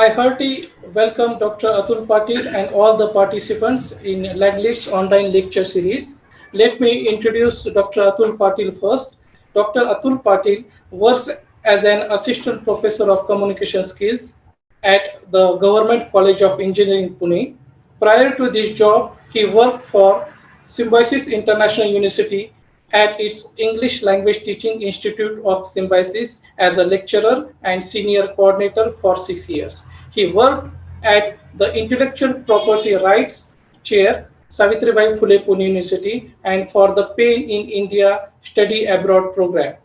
I heartily welcome Dr. Atul Patil and all the participants in Laglit's online lecture series. Let me introduce Dr. Atul Patil first. Dr. Atul Patil works as an assistant professor of communication skills at the Government College of Engineering, Pune. Prior to this job, he worked for Symbiosis International University at its English Language Teaching Institute of Symbiosis as a lecturer and senior coordinator for 6 years. He worked at the Intellectual Property Rights Chair, Savitribai Phule Pune University, and for the Pay in India Study Abroad program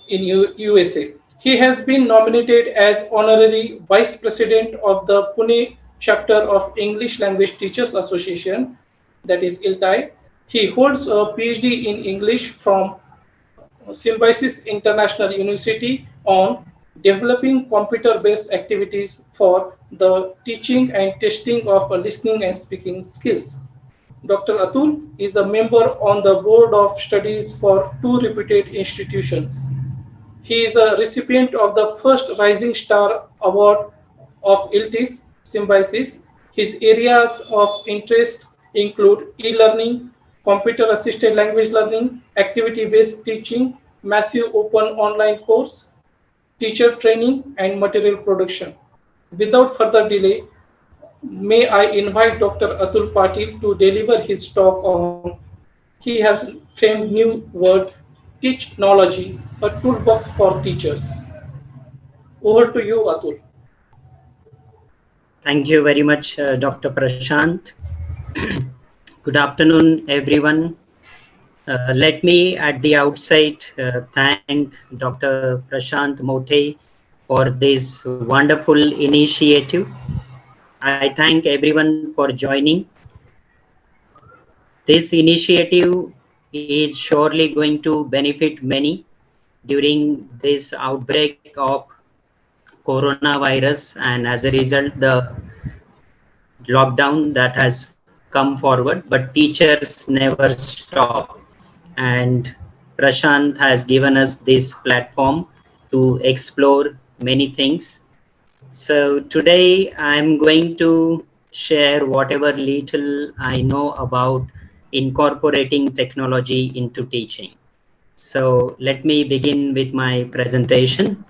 in USA. He has been nominated as Honorary Vice President of the Pune chapter of English Language Teachers Association, that is ILTAI. He holds a PhD in English from Symbiosis International University on developing computer-based activities for the teaching and testing of listening and speaking skills. Dr. Atul is a member on the board of studies for two reputed institutions. He is a recipient of the first Rising Star Award of ILTIS Symbiosis. His areas of interest include e-learning, computer-assisted language learning, activity-based teaching, massive open online course, teacher training, and material production. Without further delay, may I invite Dr. Atul Patil to deliver his talk on he has framed new word Teachnology, a toolbox for teachers. Over to you, Atul. Thank you very much, Dr. Prashant. Good afternoon, everyone. Let me at the outset thank Dr. Prashant Mote for this wonderful initiative. I thank everyone for joining. This initiative is surely going to benefit many during this outbreak of coronavirus, and as a result, the lockdown that has come forward, but teachers never stop. And Prashant has given us this platform to explore many things. So today I'm going to share whatever little I know about incorporating technology into teaching. So let me begin with my presentation.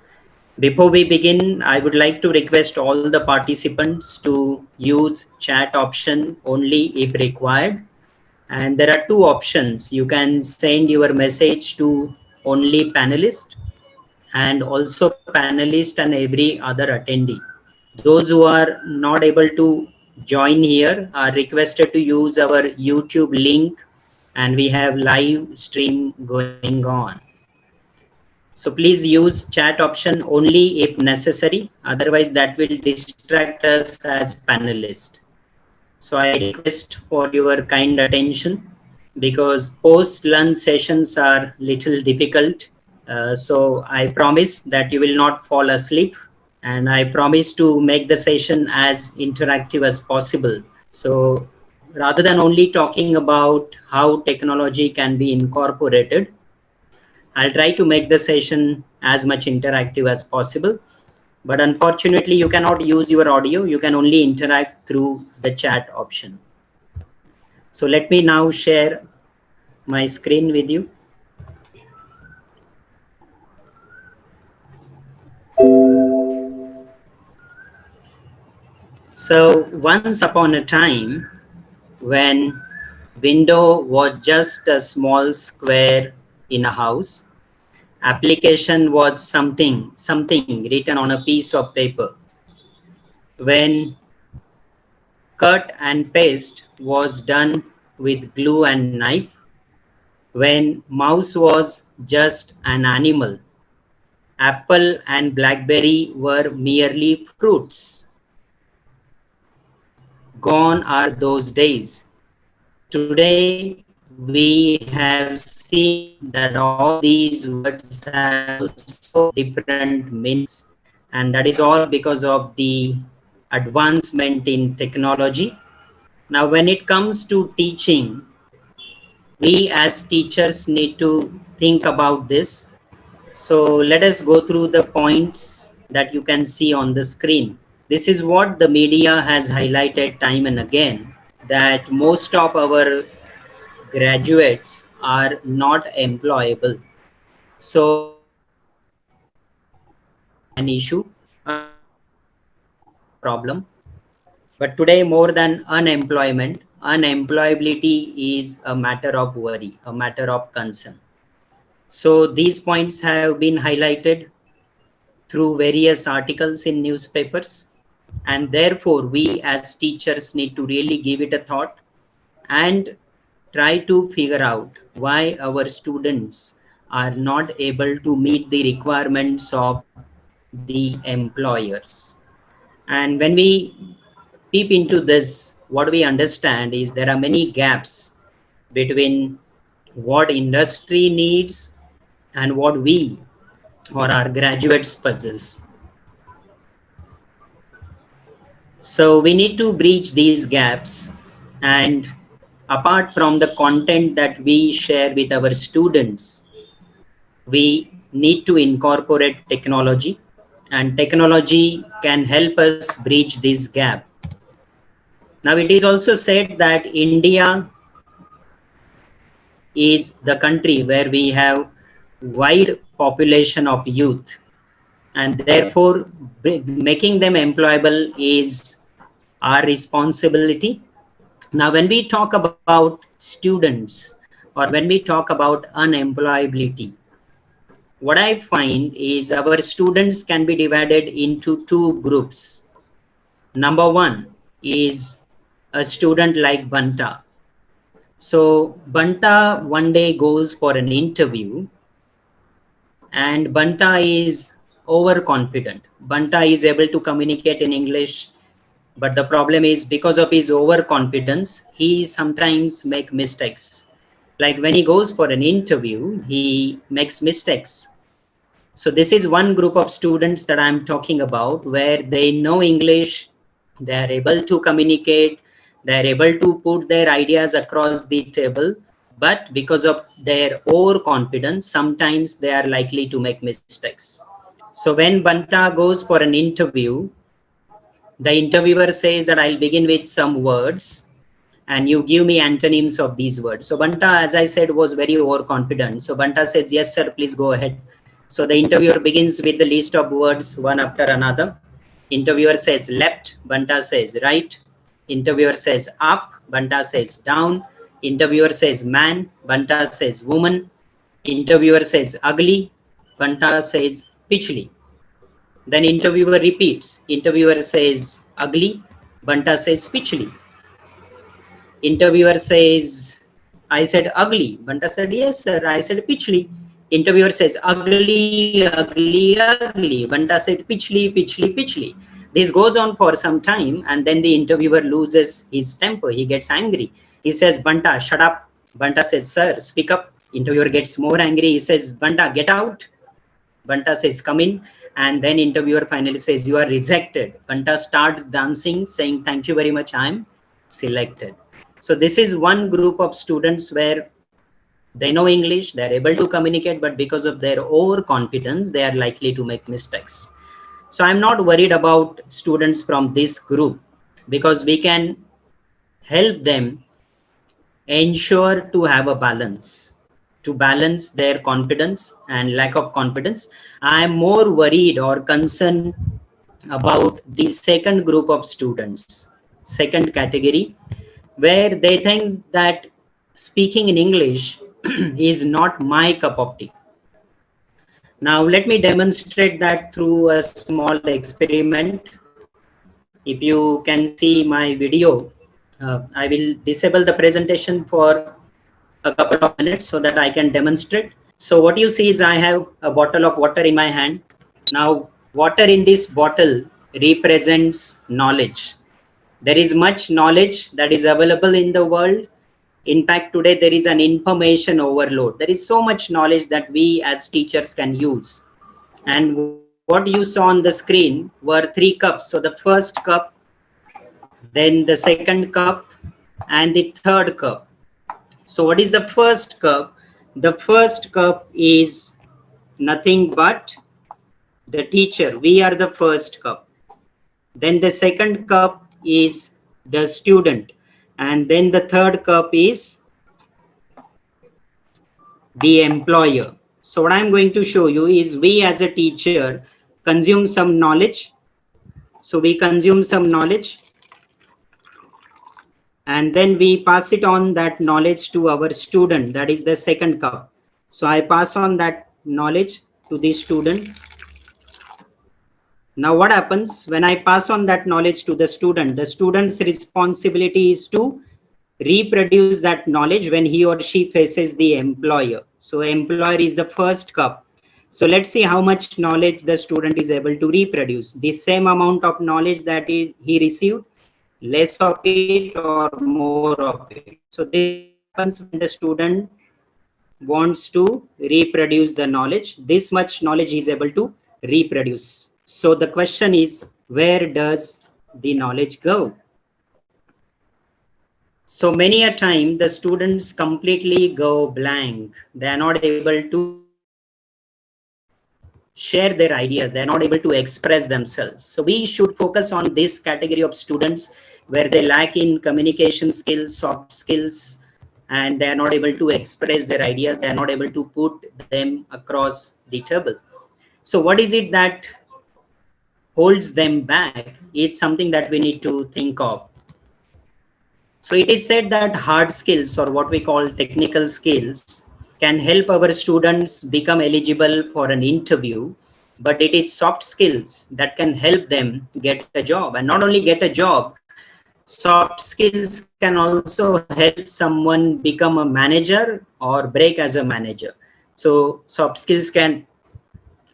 Before we begin, I would like to request all the participants to use chat option only if required. And there are two options. You can send your message to only panelist and also panelist and every other attendee. Those who are not able to join here are requested to use our YouTube link, and we have live stream going on. So please use chat option only if necessary. Otherwise, that will distract us as panelists. So I request for your kind attention because post-lunch sessions are little difficult. So I promise that you will not fall asleep, and I promise to make the session as interactive as possible. So rather than only talking about how technology can be incorporated, I'll try to make the session as much interactive as possible. But unfortunately, you cannot use your audio. You can only interact through the chat option. So let me now share my screen with you. So once upon a time, when window was just a small square in a house, application was something written on a piece of paper. When cut and paste was done with glue and knife, when mouse was just an animal, apple and blackberry were merely fruits. Gone are those days. Today we have seen that all these words have also different meanings, and that is all because of the advancement in technology. Now when it comes to teaching, we as teachers need to think about this. So let us go through the points that you can see on the screen. This is what the media has highlighted time and again, that most of our graduates are not employable. So an issue, problem. But today, more than unemployment, unemployability is a matter of worry, a matter of concern. So these points have been highlighted through various articles in newspapers. And therefore, we as teachers need to really give it a thought and try to figure out why our students are not able to meet the requirements of the employers. And when we peep into this, what we understand is there are many gaps between what industry needs and what we or our graduates possess. So we need to bridge these gaps, and apart from the content that we share with our students, we need to incorporate technology, and technology can help us bridge this gap. Now, it is also said that India is the country where we have wide population of youth, and therefore making them employable is our responsibility. Now, when we talk about students or when we talk about unemployability, what I find is our students can be divided into two groups. Number one is a student like Banta. So Banta one day goes for an interview, and Banta is overconfident. Banta is able to communicate in English, but the problem is because of his overconfidence, he sometimes make mistakes. Like when he goes for an interview, he makes mistakes. So this is one group of students that I'm talking about, where they know English, they are able to communicate, they are able to put their ideas across the table, but because of their overconfidence, sometimes they are likely to make mistakes. So when Banta goes for an interview, the interviewer says that I'll begin with some words and you give me antonyms of these words. So Banta, as I said, was very overconfident. So Banta says, yes, sir, please go ahead. So the interviewer begins with the list of words one after another. Interviewer says left, Banta says right. Interviewer says up, Banta says down. Interviewer says man, Banta says woman. Interviewer says ugly, Banta says pichli. Then interviewer repeats. Interviewer says ugly, Banta says pichli. Interviewer says, I said ugly. Banta said, yes, sir, I said pichli. Interviewer says ugly, ugly, ugly. Banta said pichli, pichli, pichli. This goes on for some time, and then the interviewer loses his temper. He gets angry. He says, Banta, shut up. Banta says, sir, speak up. Interviewer gets more angry. He says, Banta, get out. Banta says, come in. And then interviewer finally says, you are rejected. Banta starts dancing, saying, thank you very much, I am selected. So this is one group of students where they know English, they're able to communicate, but because of their overconfidence, they are likely to make mistakes. So I'm not worried about students from this group, because we can help them ensure to have a balance, to balance their confidence and lack of confidence. I'm more worried or concerned about the second group of students, second category, where they think that speaking in English is not my cup of tea. Now, let me demonstrate that through a small experiment. If you can see my video, I will disable the presentation for a couple of minutes so that I can demonstrate. So what you see is I have a bottle of water in my hand. Now, water in this bottle represents knowledge. There is much knowledge that is available in the world. In fact, today there is an information overload. There is so much knowledge that we as teachers can use. And what you saw on the screen were 3 cups. So the first cup, then the second cup, and the third cup. So what is the first cup? The first cup is nothing but the teacher. We are the first cup. Then the second cup is the student. And then the third cup is the employer. So what I'm going to show you is we as a teacher consume some knowledge. So we consume some knowledge and then we pass it on that knowledge to our student. That is the second cup. So I pass on that knowledge to the student. Now what happens when I pass on that knowledge to the student's responsibility is to reproduce that knowledge when he or she faces the employer. So employer is the first cup. So let's see how much knowledge the student is able to reproduce. The same amount of knowledge that he received, less of it or more of it. So this happens when the student wants to reproduce the knowledge. This much knowledge is able to reproduce. So the question is, where does the knowledge go? So many a time the students completely go blank. They are not able to share their ideas. They are not able to express themselves. So we should focus on this category of students where they lack in communication skills, soft skills, and they are not able to express their ideas. They are not able to put them across the table. So what is it that holds them back? It's something that we need to think of. So it is said that hard skills, or what we call technical skills, can help our students become eligible for an interview, but it is soft skills that can help them get a job. And not only get a job, soft skills can also help someone become a manager or break as a manager. So soft skills can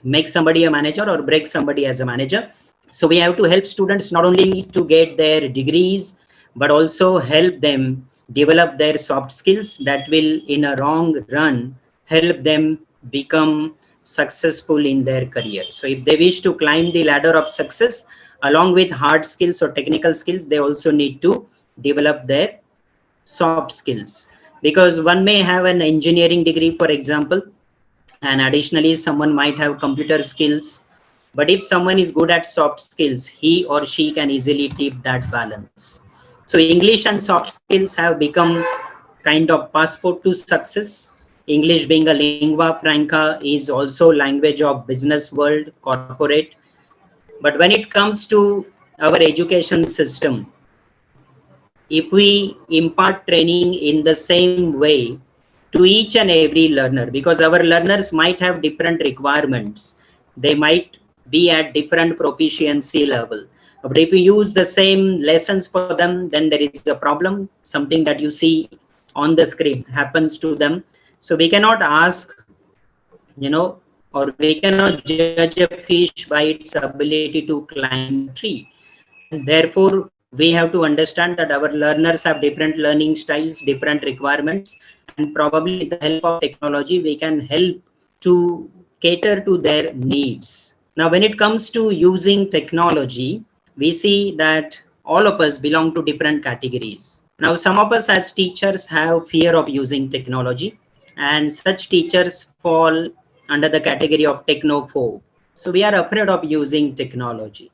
make somebody a manager or break somebody as a manager. So we have to help students not only to get their degrees, but also help them develop their soft skills that will in a long run help them become successful in their career. So if they wish to climb the ladder of success along with hard skills or technical skills, they also need to develop their soft skills, because one may have an engineering degree, for example, and additionally someone might have computer skills, but if someone is good at soft skills, he or she can easily tip that balance. So English and soft skills have become kind of passport to success. English being a lingua franca is also language of business world, corporate. But when it comes to our education system, if we impart training in the same way to each and every learner, because our learners might have different requirements, they might be at different proficiency level, but if we use the same lessons for them, then there is a problem. Something that you see on the screen happens to them. So we cannot ask, or we cannot judge a fish by its ability to climb a tree. And therefore we have to understand that our learners have different learning styles, different requirements, and probably with the help of technology we can help to cater to their needs. Now when it comes to using technology, we see that all of us belong to different categories. Now some of us as teachers have fear of using technology, and such teachers fall under the category of technophobe. So we are afraid of using technology.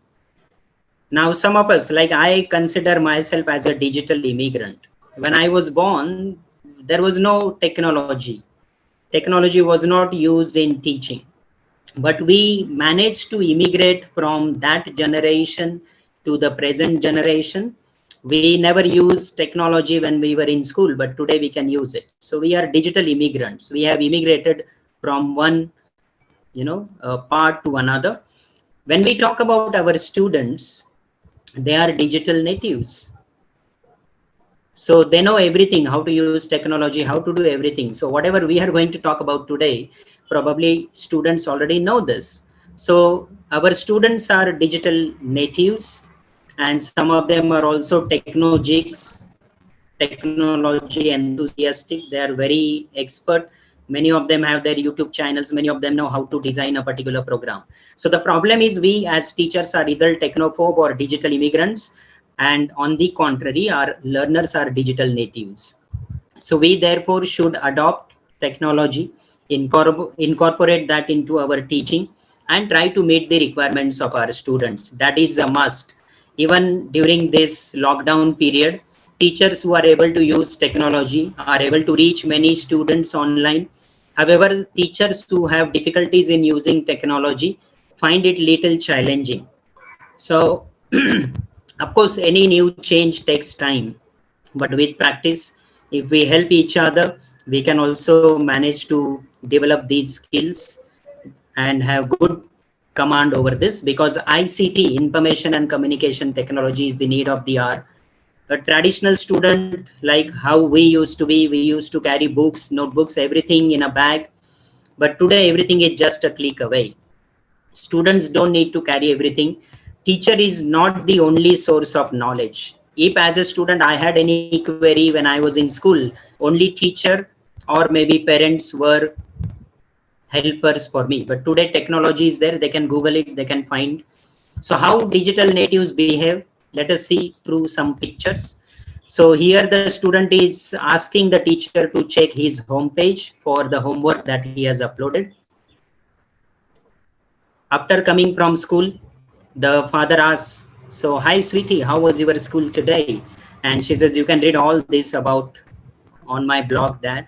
Now, some of us, like I consider myself as a digital immigrant. When I was born, there was no technology. Technology was not used in teaching. But we managed to immigrate from that generation to the present generation. We never used technology when we were in school, but today we can use it. So we are digital immigrants. We have immigrated from one, part to another. When we talk about our students, they are digital natives. So they know everything, how to use technology, how to do everything. So whatever we are going to talk about today, probably students already know this. So our students are digital natives, and some of them are also technologics, technology enthusiastic. They are very expert. Many of them have their YouTube channels. Many of them know how to design a particular program. So the problem is we as teachers are either technophobe or digital immigrants, and on the contrary, our learners are digital natives. So we therefore should adopt technology, incorporate that into our teaching, and try to meet the requirements of our students. That is a must. Even during this lockdown period, teachers who are able to use technology are able to reach many students online. However, teachers who have difficulties in using technology find it little challenging. So, of course, any new change takes time, but with practice, if we help each other, we can also manage to develop these skills and have good command over this, because ICT, information and communication technology, is the need of the hour. A traditional student, like how we used to be, we used to carry books, notebooks, everything in a bag. But today, everything is just a click away. Students don't need to carry everything. Teacher is not the only source of knowledge. If as a student I had any query when I was in school, only teacher or maybe parents were helpers for me. But today technology is there, they can Google it, they can find. So how digital natives behave, let us see through some pictures. So here the student is asking the teacher to check his home page for the homework that he has uploaded. After coming from school, the father asks, so hi sweetie, how was your school today? And she says, you can read all this about on my blog, dad.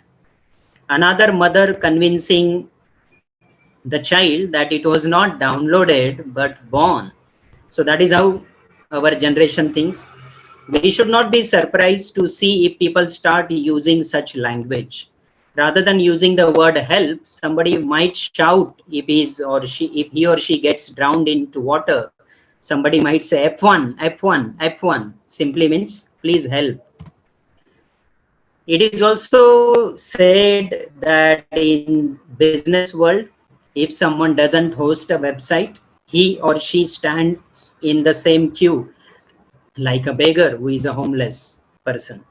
Another mother convincing the child that it was not downloaded but born. So that is how our generation thinks. We should not be surprised to see if people start using such language. Rather than using the word help, somebody might shout if he or she gets drowned into water. Somebody might say F1, F1, F1, simply means please help. It is also said that in business world, if someone doesn't host a website, he or she stands in the same queue like a beggar who is a homeless person.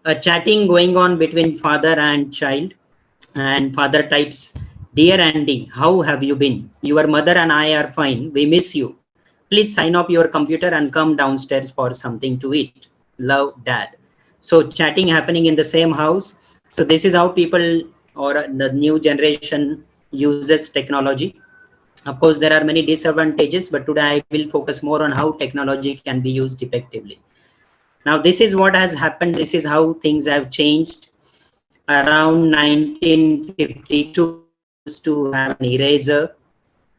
A chatting going on between father and child, and father types, dear Andy, how have you been? Your mother and I are fine. We miss you. Please sign up your computer and come downstairs for something to eat. Love, dad. So chatting happening in the same house. So this is how people or the new generation uses technology. Of course, there are many disadvantages, but today I will focus more on how technology can be used effectively. Now, this is what has happened. This is how things have changed. Around 1952, we used to have an eraser.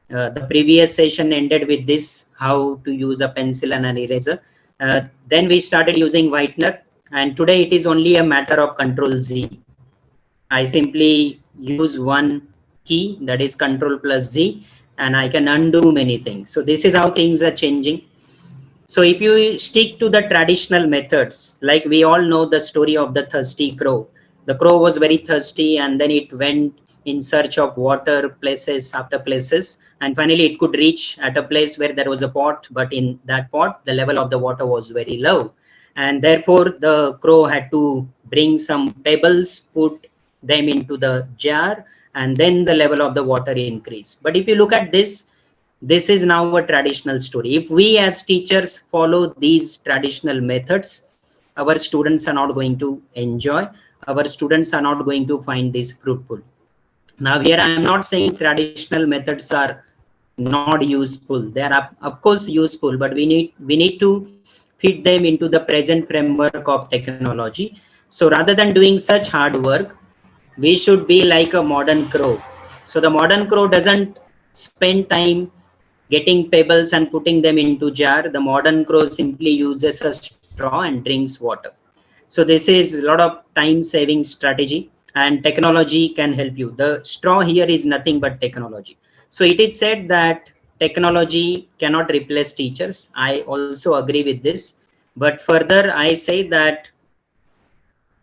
The previous session ended with this, how to use a pencil and an eraser. Then we started using whitener, and today it is only a matter of Control Z. I simply use one key, that is Control plus Z, and I can undo many things. So this is how things are changing. So if you stick to the traditional methods, like we all know the story of the thirsty crow. The crow was very thirsty, and then it went in search of water places after places, and finally it could reach at a place where there was a pot, but in that pot the level of the water was very low, and therefore the crow had to bring some pebbles, put them into the jar, and then the level of the water increased. But if you look at this is now a traditional story. If we as teachers follow these traditional methods, our students are not going to enjoy, our students are not going to find this fruitful. Now here I am not saying traditional methods are not useful. They are of course useful, but we need to fit them into the present framework of technology. So rather than doing such hard work, we should be like a modern crow. So the modern crow doesn't spend time getting pebbles and putting them into jar. The modern crow simply uses a straw and drinks water. So this is a lot of time saving strategy, and technology can help you. The straw here is nothing but technology. So it is said that technology cannot replace teachers. I also agree with this. But further, I say that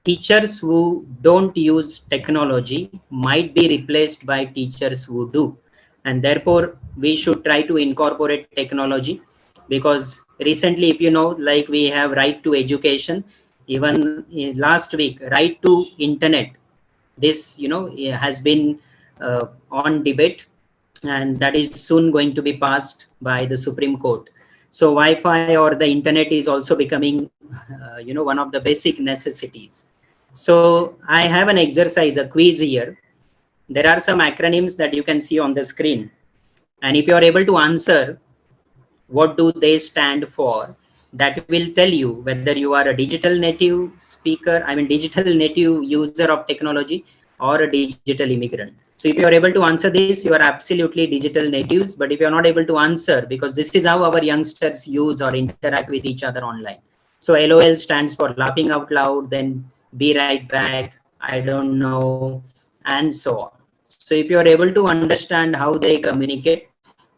teachers who don't use technology might be replaced by teachers who do, and therefore we should try to incorporate technology. Because recently, if you know, like we have right to education, even last week right to internet, this has been on debate, and that is soon going to be passed by the Supreme Court. So Wi-Fi or the internet is also becoming one of the basic necessities. So I have an exercise, a quiz here. There are some acronyms that you can see on the screen, and if you are able to answer what do they stand for, that will tell you whether you are a digital native speaker, I mean digital native user of technology, or a digital immigrant. So if you are able to answer this, you are absolutely digital natives. But if you are not able to answer, because this is how our youngsters use or interact with each other online. So LOL stands for laughing out loud, then be right back, I don't know, and so on. So if you are able to understand how they communicate,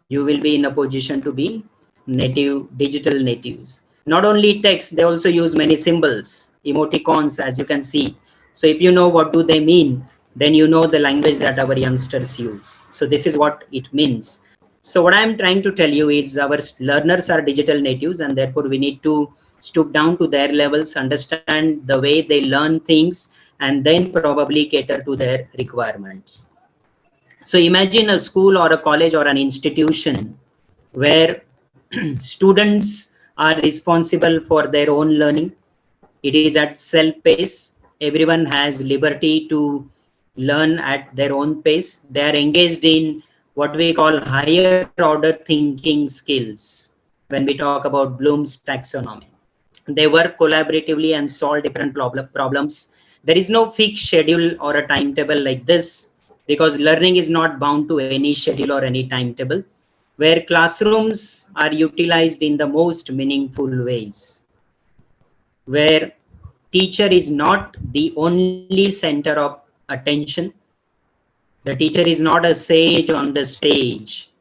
you will be in a position to be digital natives. Not only text, they also use many symbols, emoticons, as you can see. So if you know what do they mean, then you know the language that our youngsters use. So this is what it means. So what I'm trying to tell you is our learners are digital natives, and therefore we need to stoop down to their levels, understand the way they learn things, and then probably cater to their requirements. So imagine a school or a college or an institution where students are responsible for their own learning. It is at self pace. Everyone has liberty to learn at their own pace. They are engaged in what we call higher order thinking skills when we talk about Bloom's taxonomy. They work collaboratively and solve different problems. There is no fixed schedule or a timetable like this, because learning is not bound to any schedule or any timetable, where classrooms are utilized in the most meaningful ways, where teacher is not the only center of attention. The teacher is not a sage on the stage,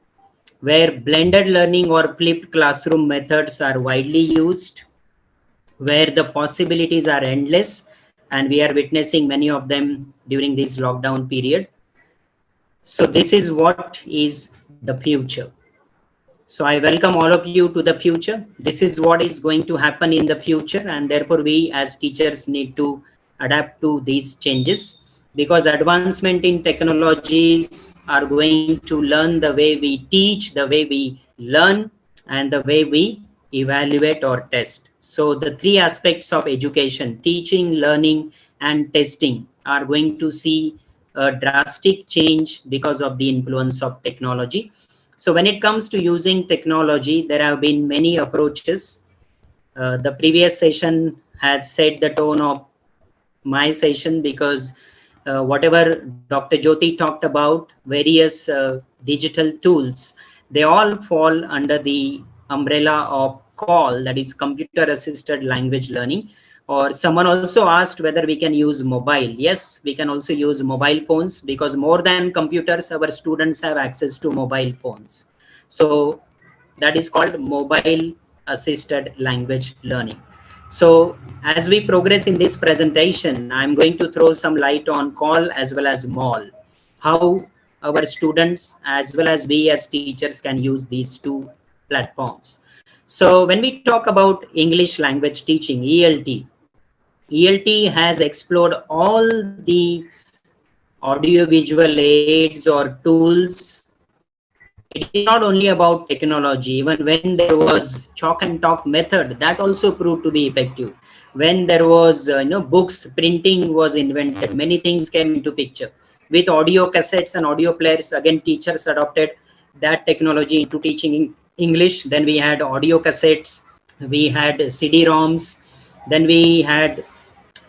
where blended learning or flipped classroom methods are widely used, where the possibilities are endless, and we are witnessing many of them during this lockdown period. So this is what is the future. So I welcome all of you to the future. This is what is going to happen in the future, and therefore we as teachers need to adapt to these changes, because advancement in technologies are going to learn the way we teach, the way we learn, and the way we evaluate or test. So the three aspects of education, teaching, learning, and testing, are going to see a drastic change because of the influence of technology. So when it comes to using technology, there have been many approaches. The previous session had set the tone of my session, because whatever Dr. Jyoti talked about, various digital tools, they all fall under the umbrella of CALL, that is computer assisted language learning. Or someone also asked whether we can use mobile. Yes, we can also use mobile phones, because more than computers, our students have access to mobile phones. So that is called mobile assisted language learning. So as we progress in this presentation, I'm going to throw some light on CALL as well as MALL, how our students as well as we as teachers can use these two platforms. So when we talk about English language teaching, ELT has explored all the audiovisual aids or tools. It is not only about technology. Even when there was chalk and talk method, that also proved to be effective. When there was books printing was invented, many things came into picture. With audio cassettes and audio players, again teachers adopted that technology into teaching English. Then we had audio cassettes, we had CD-ROMs, then we had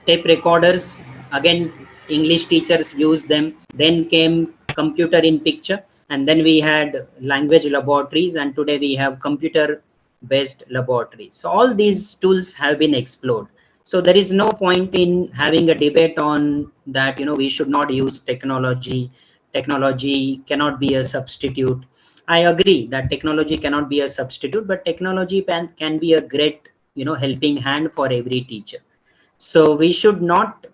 tape recorders. Again, English teachers used them. Then came computer in picture, and then we had language laboratories, and today we have computer based laboratories. So all these tools have been explored. So there is no point in having a debate on that, we should not use technology. Technology cannot be a substitute. I agree that technology cannot be a substitute, but technology can be a great helping hand for every teacher. So we should not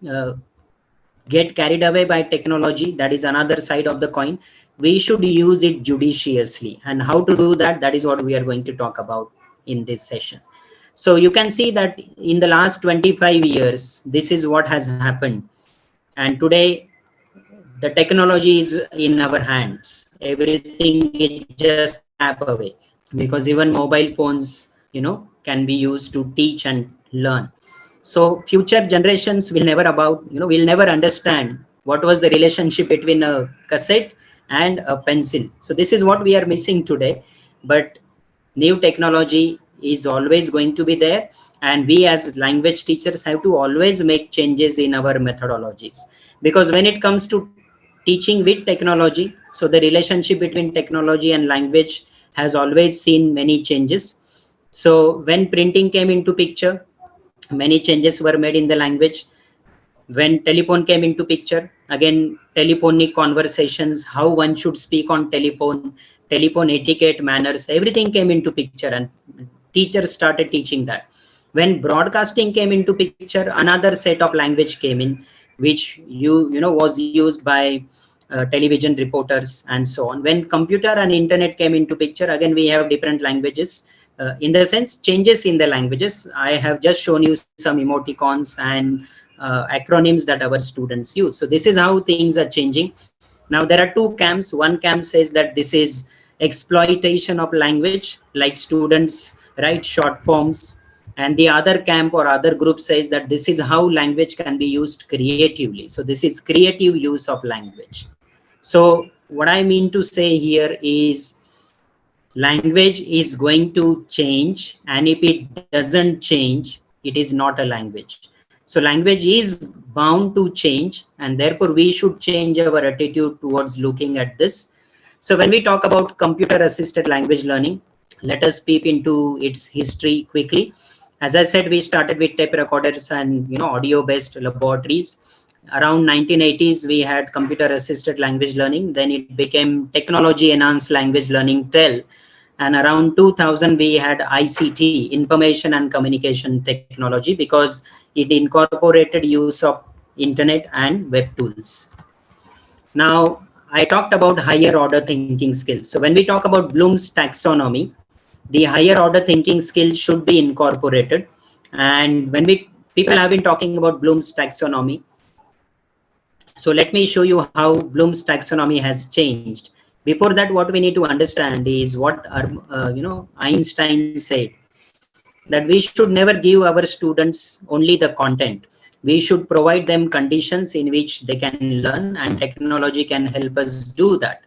uh, get carried away by technology. That is another side of the coin. We should use it judiciously, and how to do that, that is what we are going to talk about in this session. So you can see that in the last 25 years, this is what has happened. And today, the technology is in our hands. Everything is just a tap away, because even mobile phones, can be used to teach and learn. So future generations will never will never understand what was the relationship between a cassette and a pencil. So this is what we are missing today. But New technology is always going to be there, and we as language teachers have to always make changes in our methodologies, because when it comes to teaching with technology, so the relationship between technology and language has always seen many changes. So when printing came into picture, many changes were made in the language. When telephone came into picture, again telephonic conversations, how one should speak on telephone, telephone etiquette, manners, everything came into picture, and teachers started teaching that. When broadcasting came into picture, another set of language came in, which was used by television reporters and so on. When computer and internet came into picture, again we have different languages. In the sense, changes in the languages. I have just shown you some emoticons and acronyms that our students use. So this is how things are changing. Now there are two camps. One camp says that this is exploitation of language, like students write short forms, and the other camp or other group says that this is how language can be used creatively. So this is creative use of language. So what I mean to say here is language is going to change, and if it doesn't change, it is not a language. So language is bound to change, and therefore we should change our attitude towards looking at this. So when we talk about computer assisted language learning, let us peep into its history quickly. As I said, we started with tape recorders and audio based laboratories. Around 1980s, we had computer assisted language learning. Then it became technology enhanced language learning, TEL. And around 2000, we had ICT, information and communication technology, because it incorporated use of internet and web tools. Now, I talked about higher order thinking skills. So when we talk about Bloom's taxonomy, the higher order thinking skills should be incorporated. And when people have been talking about Bloom's taxonomy, so let me show you how Bloom's taxonomy has changed. Before that, what we need to understand is what Einstein said, that we should never give our students only the content. We should provide them conditions in which they can learn, and technology can help us do that.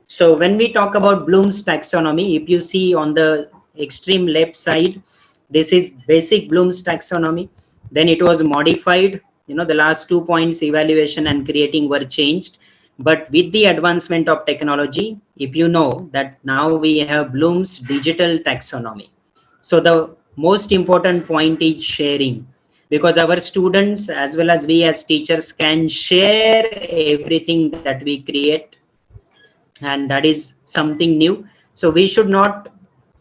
So when we talk about Bloom's taxonomy, if you see on the extreme left side, this is basic Bloom's taxonomy. Then it was modified. The last 2 points, evaluation and creating, were changed. But with the advancement of technology, if you know that now we have Bloom's digital taxonomy. So the most important point is sharing, because our students as well as we as teachers can share everything that we create, and that is something new. So we should not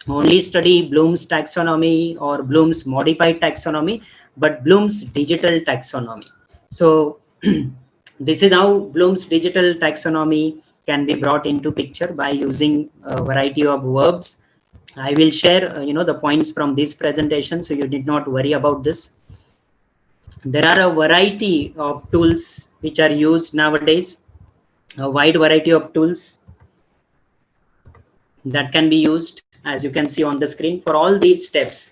only study Bloom's taxonomy or Bloom's modified taxonomy, but Bloom's digital taxonomy. So this is how Bloom's digital taxonomy can be brought into picture by using a variety of verbs. I will share the points from this presentation, so you need not worry about this. There are a variety of tools which are used nowadays, a wide variety of tools that can be used, as you can see on the screen, for all these steps: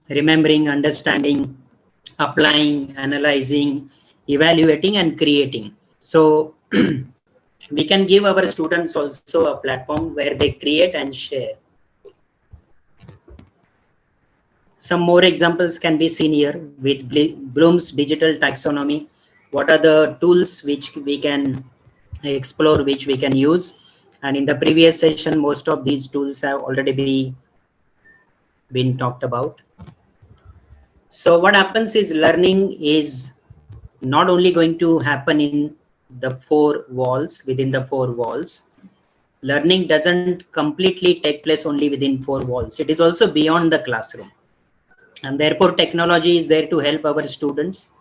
remembering, understanding, applying, analyzing, evaluating, and creating. So we can give our students also a platform where they create and share. Some more examples can be seen here with Bloom's digital taxonomy. What are the tools which we can explore, which we can use? And in the previous session, most of these tools have already been talked about. So what happens is, learning is not only going to happen in the four walls, within the four walls. Learning doesn't completely take place only within four walls. It is also beyond the classroom. And therefore, technology is there to help our students,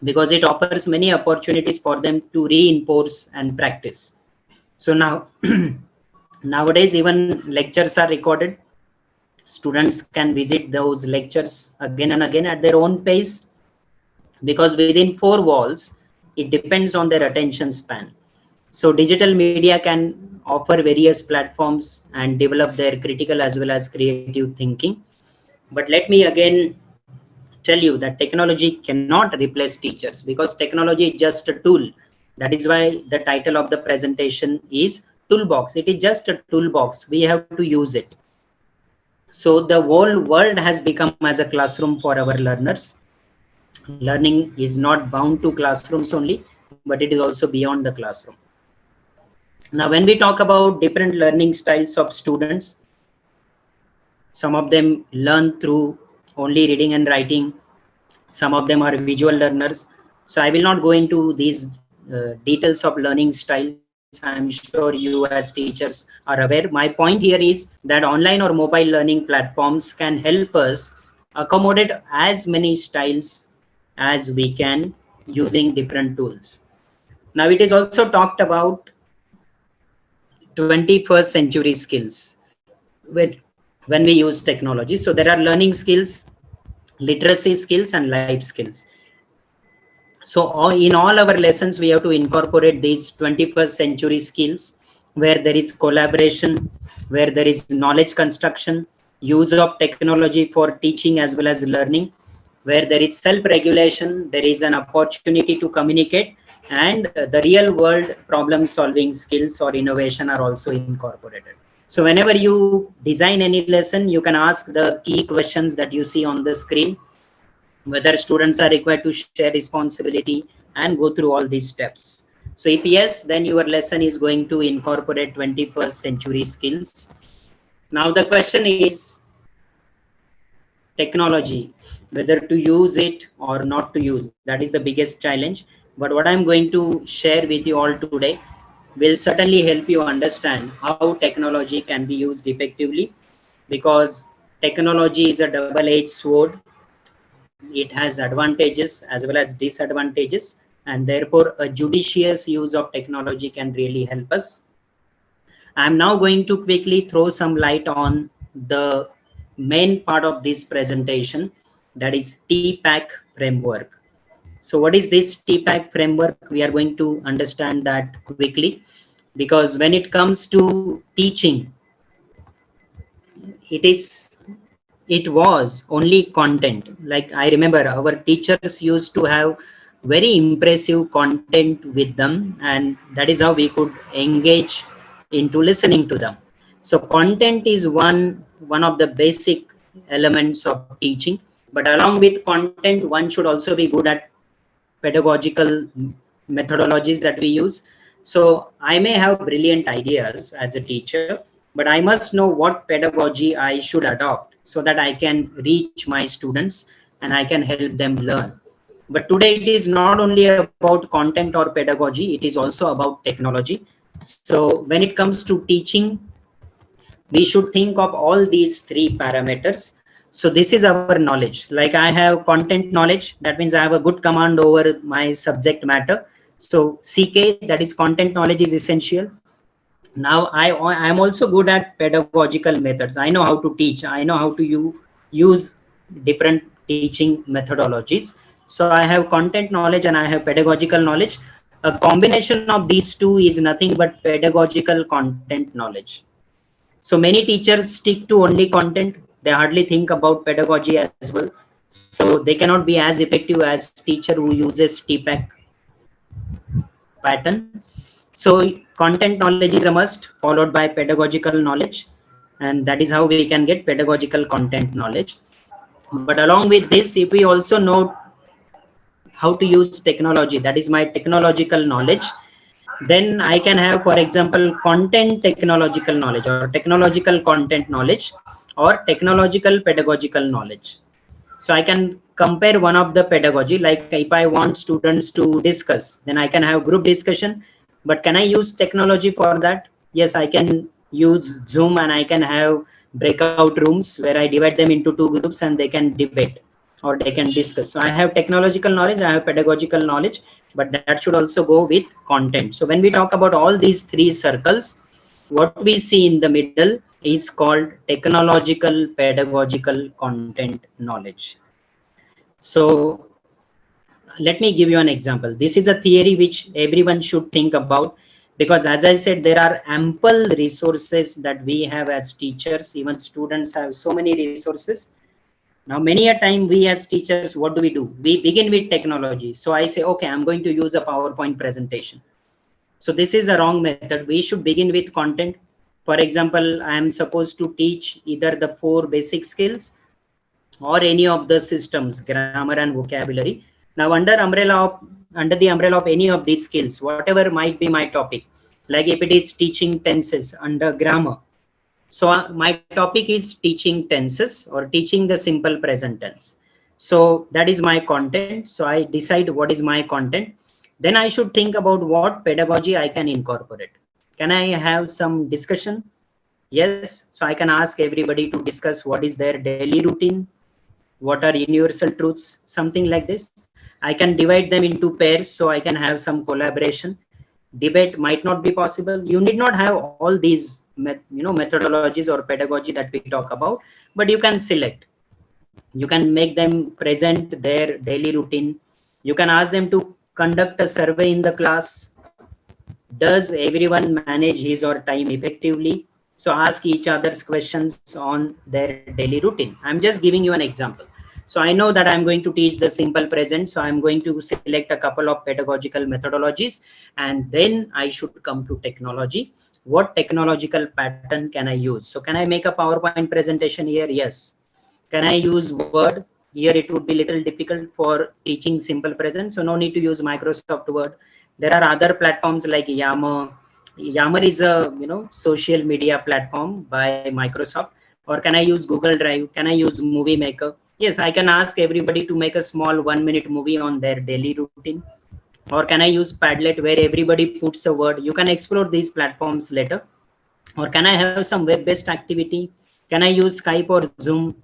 because it offers many opportunities for them to reinforce and practice. So now, nowadays, even lectures are recorded. Students can visit those lectures again and again at their own pace, because within four walls, it depends on their attention span. So digital media can offer various platforms and develop their critical as well as creative thinking. But let me again tell you that technology cannot replace teachers, because technology is just a tool. That is why the title of the presentation is toolbox. It is just a toolbox. We have to use it. So the whole world has become as a classroom for our learners. Learning is not bound to classrooms only, but it is also beyond the classroom. Now, when we talk about different learning styles of students, some of them learn through only reading and writing. Some of them are visual learners. So I will not go into these details of learning styles. I'm sure you as teachers are aware. My point here is that online or mobile learning platforms can help us accommodate as many styles as we can using different tools. Now it is also talked about 21st century skills when we use technology. So there are learning skills, literacy skills, and life skills. So in all our lessons, we have to incorporate these 21st century skills where there is collaboration, where there is knowledge construction, use of technology for teaching as well as learning, where there is self-regulation, there is an opportunity to communicate, and the real world problem solving skills or innovation are also incorporated. So whenever you design any lesson, you can ask the key questions that you see on the screen, whether students are required to share responsibility and go through all these steps. So if yes, then your lesson is going to incorporate 21st century skills. Now the question is technology, whether to use it or not to use. That is the biggest challenge. But what I'm going to share with you all today will certainly help you understand how technology can be used effectively, because technology is a double-edged sword. It has advantages as well as disadvantages, and therefore a judicious use of technology can really help us. I'm now going to quickly throw some light on the main part of this presentation, that is TPACK framework. So what is this TPACK framework? We are going to understand that quickly, because when it comes to teaching, it was only content. Like I remember our teachers used to have very impressive content with them, and that is how we could engage into listening to them. So content is one of the basic elements of teaching, but along with content, one should also be good at pedagogical methodologies that we use. So I may have brilliant ideas as a teacher, but I must know what pedagogy I should adopt so that I can reach my students and I can help them learn. But today it is not only about content or pedagogy, it is also about technology. So when it comes to teaching, we should think of all these three parameters. So this is our knowledge. Like I have content knowledge, that means I have a good command over my subject matter. So CK, that is content knowledge, is essential. Now I am also good at pedagogical methods. I know how to teach. I know how to use different teaching methodologies. So I have content knowledge and I have pedagogical knowledge. A combination of these two is nothing but pedagogical content knowledge. So many teachers stick to only content. They hardly think about pedagogy as well. So they cannot be as effective as teacher who uses TPACK pattern. So content knowledge is a must, followed by pedagogical knowledge. And that is how we can get pedagogical content knowledge. But along with this, if we also know how to use technology, that is my technological knowledge, then I can have, for example, content technological knowledge or technological content knowledge or technological pedagogical knowledge. So I can compare one of the pedagogy, like if I want students to discuss, then I can have group discussion. But can I use technology for that? Yes, I can use Zoom and I can have breakout rooms where I divide them into two groups and they can debate or they can discuss. So I have technological knowledge, I have pedagogical knowledge, but that should also go with content. So when we talk about all these three circles, what we see in the middle is called technological pedagogical content knowledge. So let me give you an example. This is a theory which everyone should think about, because as I said, there are ample resources that we have as teachers. Even students have so many resources. Now, many a time we as teachers, what do? We begin with technology. So I say, okay, I'm going to use a PowerPoint presentation. So this is a wrong method. We should begin with content. For example, I am supposed to teach either the 4 basic skills or any of the systems, grammar and vocabulary. Now under the umbrella of any of these skills, whatever might be my topic, like if it is teaching tenses under grammar, so my topic is teaching tenses or teaching the simple present tense. So that is my content. So I decide what is my content. Then I should think about what pedagogy I can incorporate. Can I have some discussion? Yes. So I can ask everybody to discuss what is their daily routine, what are universal truths, something like this. I can divide them into pairs so I can have some collaboration. Debate might not be possible. You need not have all these methodologies or pedagogy that we talk about, but you can select. You can make them present their daily routine. You can ask them to conduct a survey in the class. Does everyone manage his or time effectively? So ask each other's questions on their daily routine. I'm just giving you an example. So I know that I'm going to teach the simple present. So I'm going to select a couple of pedagogical methodologies, and then I should come to technology. What technological pattern can I use? So can I make a PowerPoint presentation here? Yes. Can I use Word? Here it would be little difficult for teaching simple present. So no need to use Microsoft Word. There are other platforms like Yammer. Yammer is a social media platform by Microsoft. Or can I use Google Drive? Can I use Movie Maker? Yes, I can ask everybody to make a small 1-minute movie on their daily routine. Or can I use Padlet where everybody puts a word? You can explore these platforms later. Or can I have some web-based activity? Can I use Skype or Zoom?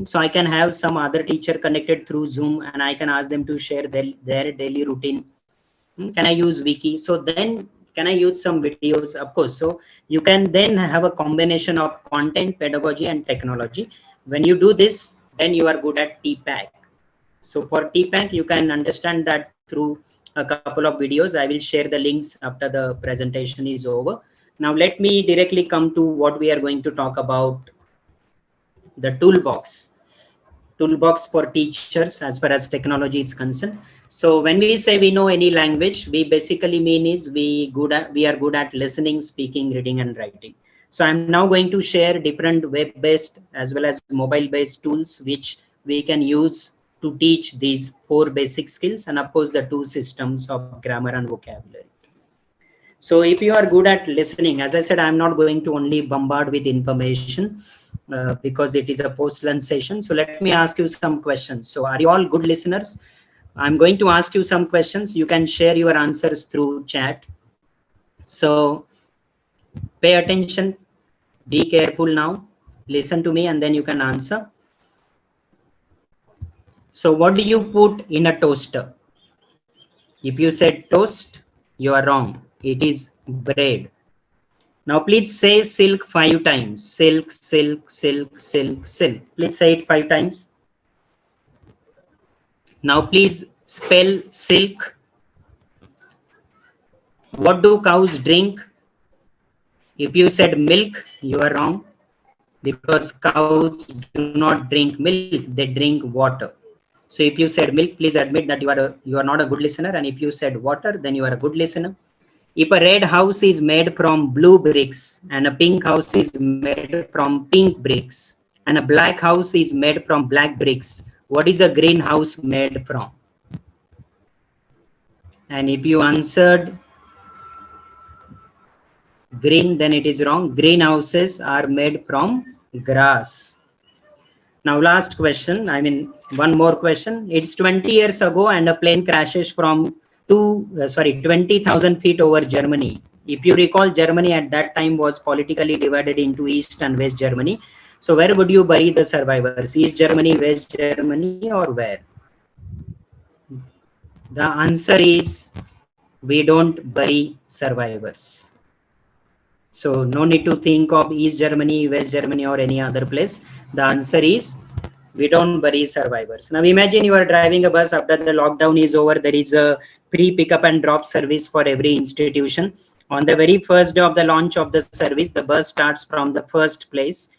So I can have some other teacher connected through Zoom and I can ask them to share their daily routine. Can I use Wiki? So then can I use some videos? Of course. So you can then have a combination of content, pedagogy, and technology. When you do this, then you are good at TPACK. So for TPACK, you can understand that through a couple of videos. I will share the links after the presentation is over. Now let me directly come to what we are going to talk about, the toolbox for teachers as far as technology is concerned. So when we say we know any language, we basically mean is we are good at listening, speaking, reading, and writing. So I'm now going to share different web-based as well as mobile-based tools which we can use to teach these 4 basic skills, and of course the 2 systems of grammar and vocabulary. So if you are good at listening, as I said, I'm not going to only bombard with information because it is a post-lunch session. So let me ask you some questions. So are you all good listeners? I'm going to ask you some questions. You can share your answers through chat. So pay attention, be careful now, listen to me, and then you can answer. So what do you put in a toaster? If you said toast, you are wrong. It is bread. Now please say silk 5 times. Silk, silk, silk, silk, silk. Please say it 5 times. Now please spell silk. What do cows drink? If you said milk, you are wrong, because cows do not drink milk, they drink water. So if you said milk, please admit that you are not a good listener, and if you said water, then you are a good listener. If a red house is made from blue bricks and a pink house is made from pink bricks and a black house is made from black bricks, what is a green house made from? And if you answered green, then it is wrong. Green houses are made from grass. Now last question, one more question. It's 20 years ago and a plane crashes from 20,000 feet over Germany. If you recall, Germany at that time was politically divided into East and West Germany. So where would you bury the survivors? East Germany, West Germany, or where? The answer is we don't bury survivors. So no need to think of East Germany, West Germany, or any other place. The answer is we don't bury survivors. Now imagine you are driving a bus after the lockdown is over. There is a free pickup and drop service for every institution. On the very first day of the launch of the service, the bus starts from the first place.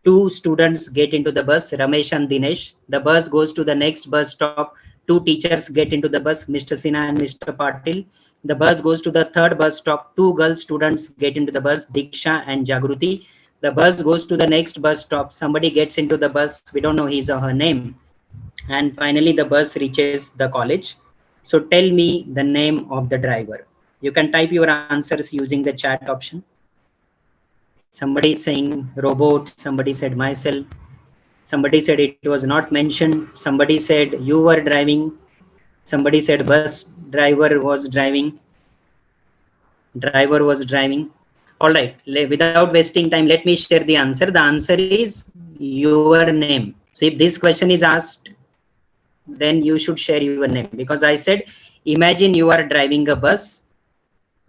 2 students get into the bus, Ramesh and Dinesh. The bus goes to the next bus stop. Two teachers get into the bus, Mr. Sinha and Mr. Patil. The bus goes to the third bus stop. Two girl students get into the bus, Diksha and Jagruti. The bus goes to the next bus stop. Somebody gets into the bus. We don't know his or her name. And finally, the bus reaches the college. So tell me the name of the driver. You can type your answers using the chat option. Somebody is saying robot. Somebody said myself. Somebody said it was not mentioned. Somebody said you were driving. Somebody said bus driver was driving. Driver was driving. All right, without wasting time, let me share the answer. The answer is your name. So if this question is asked, then you should share your name, because I said, imagine you are driving a bus.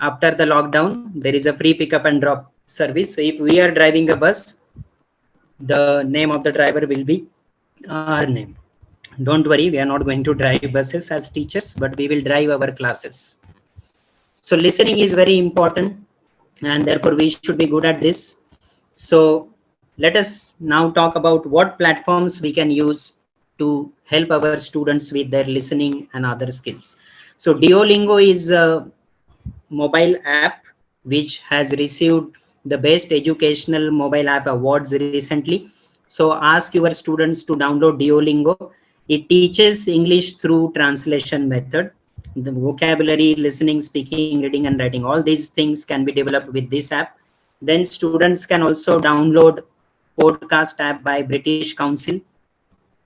After the lockdown, there is a free pickup and drop service. So if we are driving a bus, the name of the driver will be our name. Don't worry, we are not going to drive buses as teachers, but we will drive our classes. So listening is very important, and therefore we should be good at this. So let us now talk about what platforms we can use to help our students with their listening and other skills. So Duolingo is a mobile app which has received the best educational mobile app awards recently. So ask your students to download Duolingo. It teaches English through translation method. The vocabulary, listening, speaking, reading, and writing, all these things can be developed with this app. Then students can also download podcast app by British Council.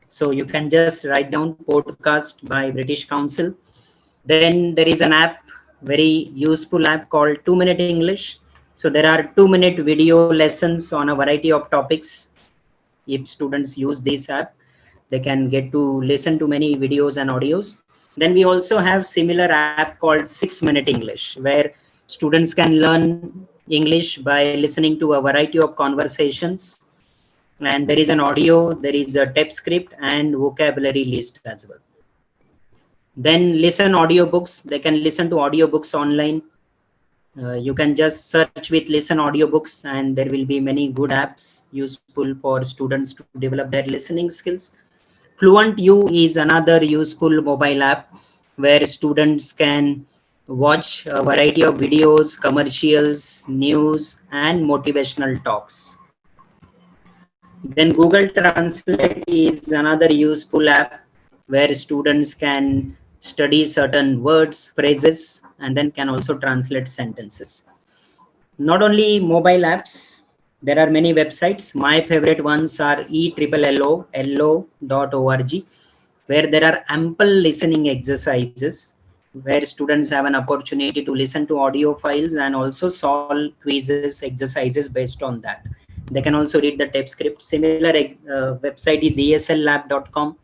So you can just write down podcast by British Council. Then there is an app, very useful app called 2-Minute English. So there are 2-minute video lessons on a variety of topics. If students use this app, they can get to listen to many videos and audios. Then we also have similar app called 6-Minute English, where students can learn English by listening to a variety of conversations. And there is an audio, there is a text script and vocabulary list as well. Then listen audiobooks. They can listen to audiobooks online. You can just search with listen audiobooks, and there will be many good apps useful for students to develop their listening skills. Fluent U is another useful mobile app where students can watch a variety of videos, commercials, news, and motivational talks. Then Google Translate is another useful app where students can study certain words, phrases, and then can also translate sentences. Not only mobile apps, there are many websites. My favorite ones are ELLO.org, where there are ample listening exercises, where students have an opportunity to listen to audio files and also solve quizzes, exercises based on that. They can also read the text script. Similar website is ESLlab.com.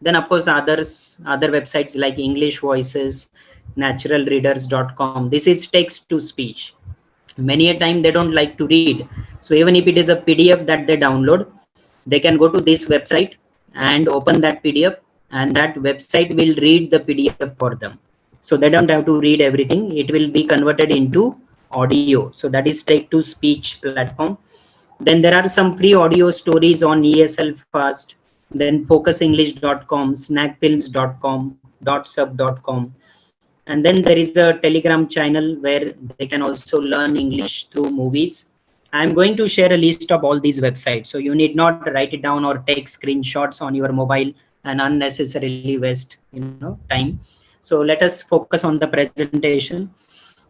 Then of course other websites like English Voices, naturalreaders.com. This is text to speech. Many a time they don't like to read. So even if it is a PDF that they download, they can go to this website and open that PDF, and that website will read the PDF for them. So they don't have to read everything. It will be converted into audio. So that is text to speech platform. Then there are some free audio stories on ESL Fast, then focusenglish.com, snackfilms.com, dotsub.com. And then there is a Telegram channel where they can also learn English through movies. I'm going to share a list of all these websites, so you need not write it down or take screenshots on your mobile and unnecessarily waste time. So let us focus on the presentation.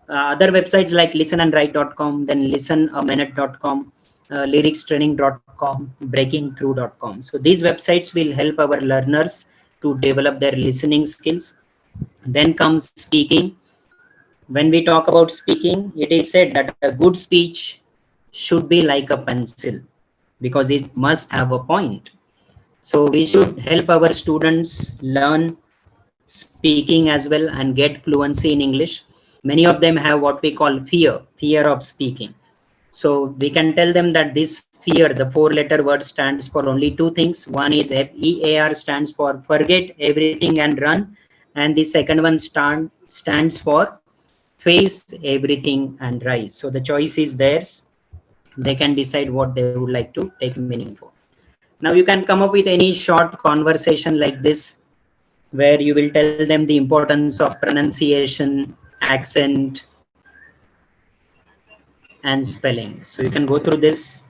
Other websites like listenandwrite.com, then listenaminute.com, lyricstraining.com, breakingthrough.com. So these websites will help our learners to develop their listening skills. Then comes speaking. When we talk about speaking, it is said that a good speech should be like a pencil because it must have a point. So we should help our students learn speaking as well and get fluency in English. Many of them have what we call fear of speaking. So we can tell them that this fear, the 4-letter word, stands for only two things. One is FEAR, stands for forget everything and run. And the second one stands for face everything and rise. So the choice is theirs. They can decide what they would like to take meaning for. Now you can come up with any short conversation like this. where you will tell them the importance of pronunciation, accent, and spelling. So you can go through this.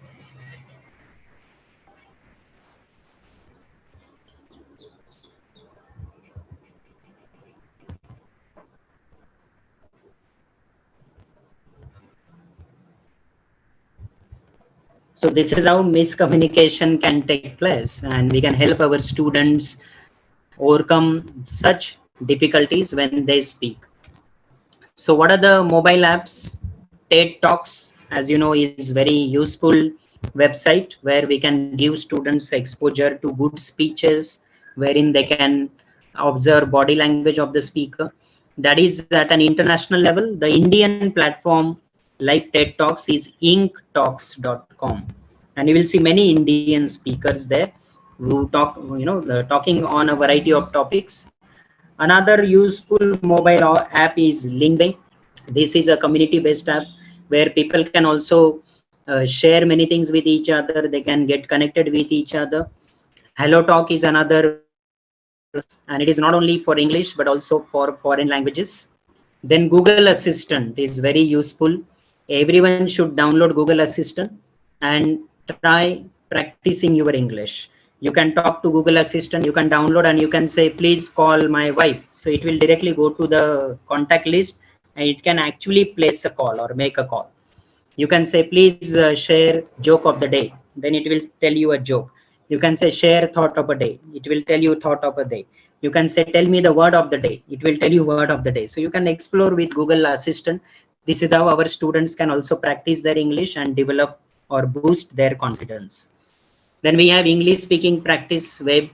So this is how miscommunication can take place, and we can help our students overcome such difficulties when they speak. So what are the mobile apps? TED Talks, as you know, is very useful website where we can give students exposure to good speeches, wherein they can observe body language of the speaker. That is at an international level. The Indian platform like TED Talks is inktalks.com, and you will see many Indian speakers there who talk, talking on a variety of topics. Another useful mobile app is LinkedIn. This is a community based app where people can also share many things with each other. They can get connected with each other. Hello Talk is another, and it is not only for English but also for foreign languages. Then Google Assistant is very useful. Everyone should download Google Assistant and try practicing your English. You can talk to Google Assistant, you can download, and you can say, please call my wife. So it will directly go to the contact list and it can actually place a call or make a call. You can say, please share joke of the day. Then it will tell you a joke. You can say, share thought of a day. It will tell you thought of a day. You can say, tell me the word of the day. It will tell you word of the day. So you can explore with Google Assistant. This is how our students can also practice their English and develop or boost their confidence. Then we have English speaking practice web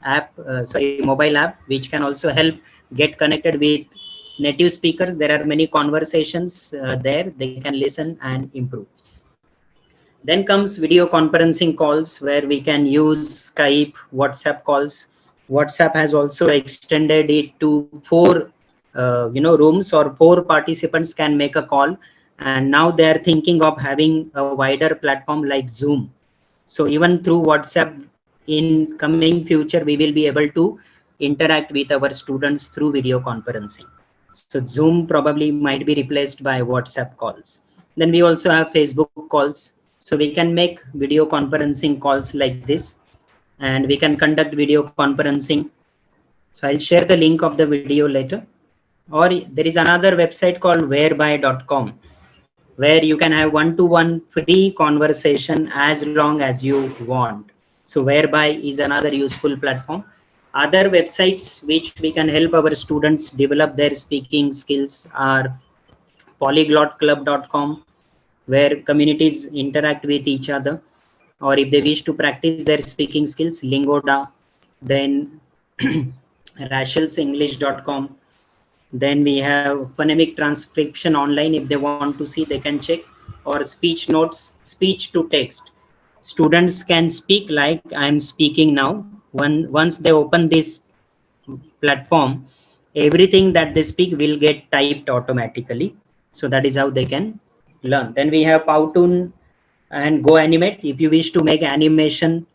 app, mobile app, which can also help get connected with native speakers. There are many conversations there. They can listen and improve. Then comes video conferencing calls where we can use Skype, WhatsApp calls. WhatsApp has also extended it to four, rooms, or four participants can make a call. And now they are thinking of having a wider platform like Zoom. So even through WhatsApp, in coming future, we will be able to interact with our students through video conferencing. So Zoom probably might be replaced by WhatsApp calls. Then we also have Facebook calls. So we can make video conferencing calls like this, and we can conduct video conferencing. So I'll share the link of the video later. Or there is another website called whereby.com, where you can have one-to-one free conversation as long as you want. So whereby is another useful platform. Other websites which we can help our students develop their speaking skills are polyglotclub.com, where communities interact with each other, or if they wish to practice their speaking skills, Lingoda, then rashelsenglish.com. Then we have phonemic transcription online. If they want to see, they can check. Or speech notes, speech to text. Students can speak like I'm speaking now. Once they open this platform, everything that they speak will get typed automatically. So that is how they can learn. Then we have Powtoon and Go Animate. If you wish to make animation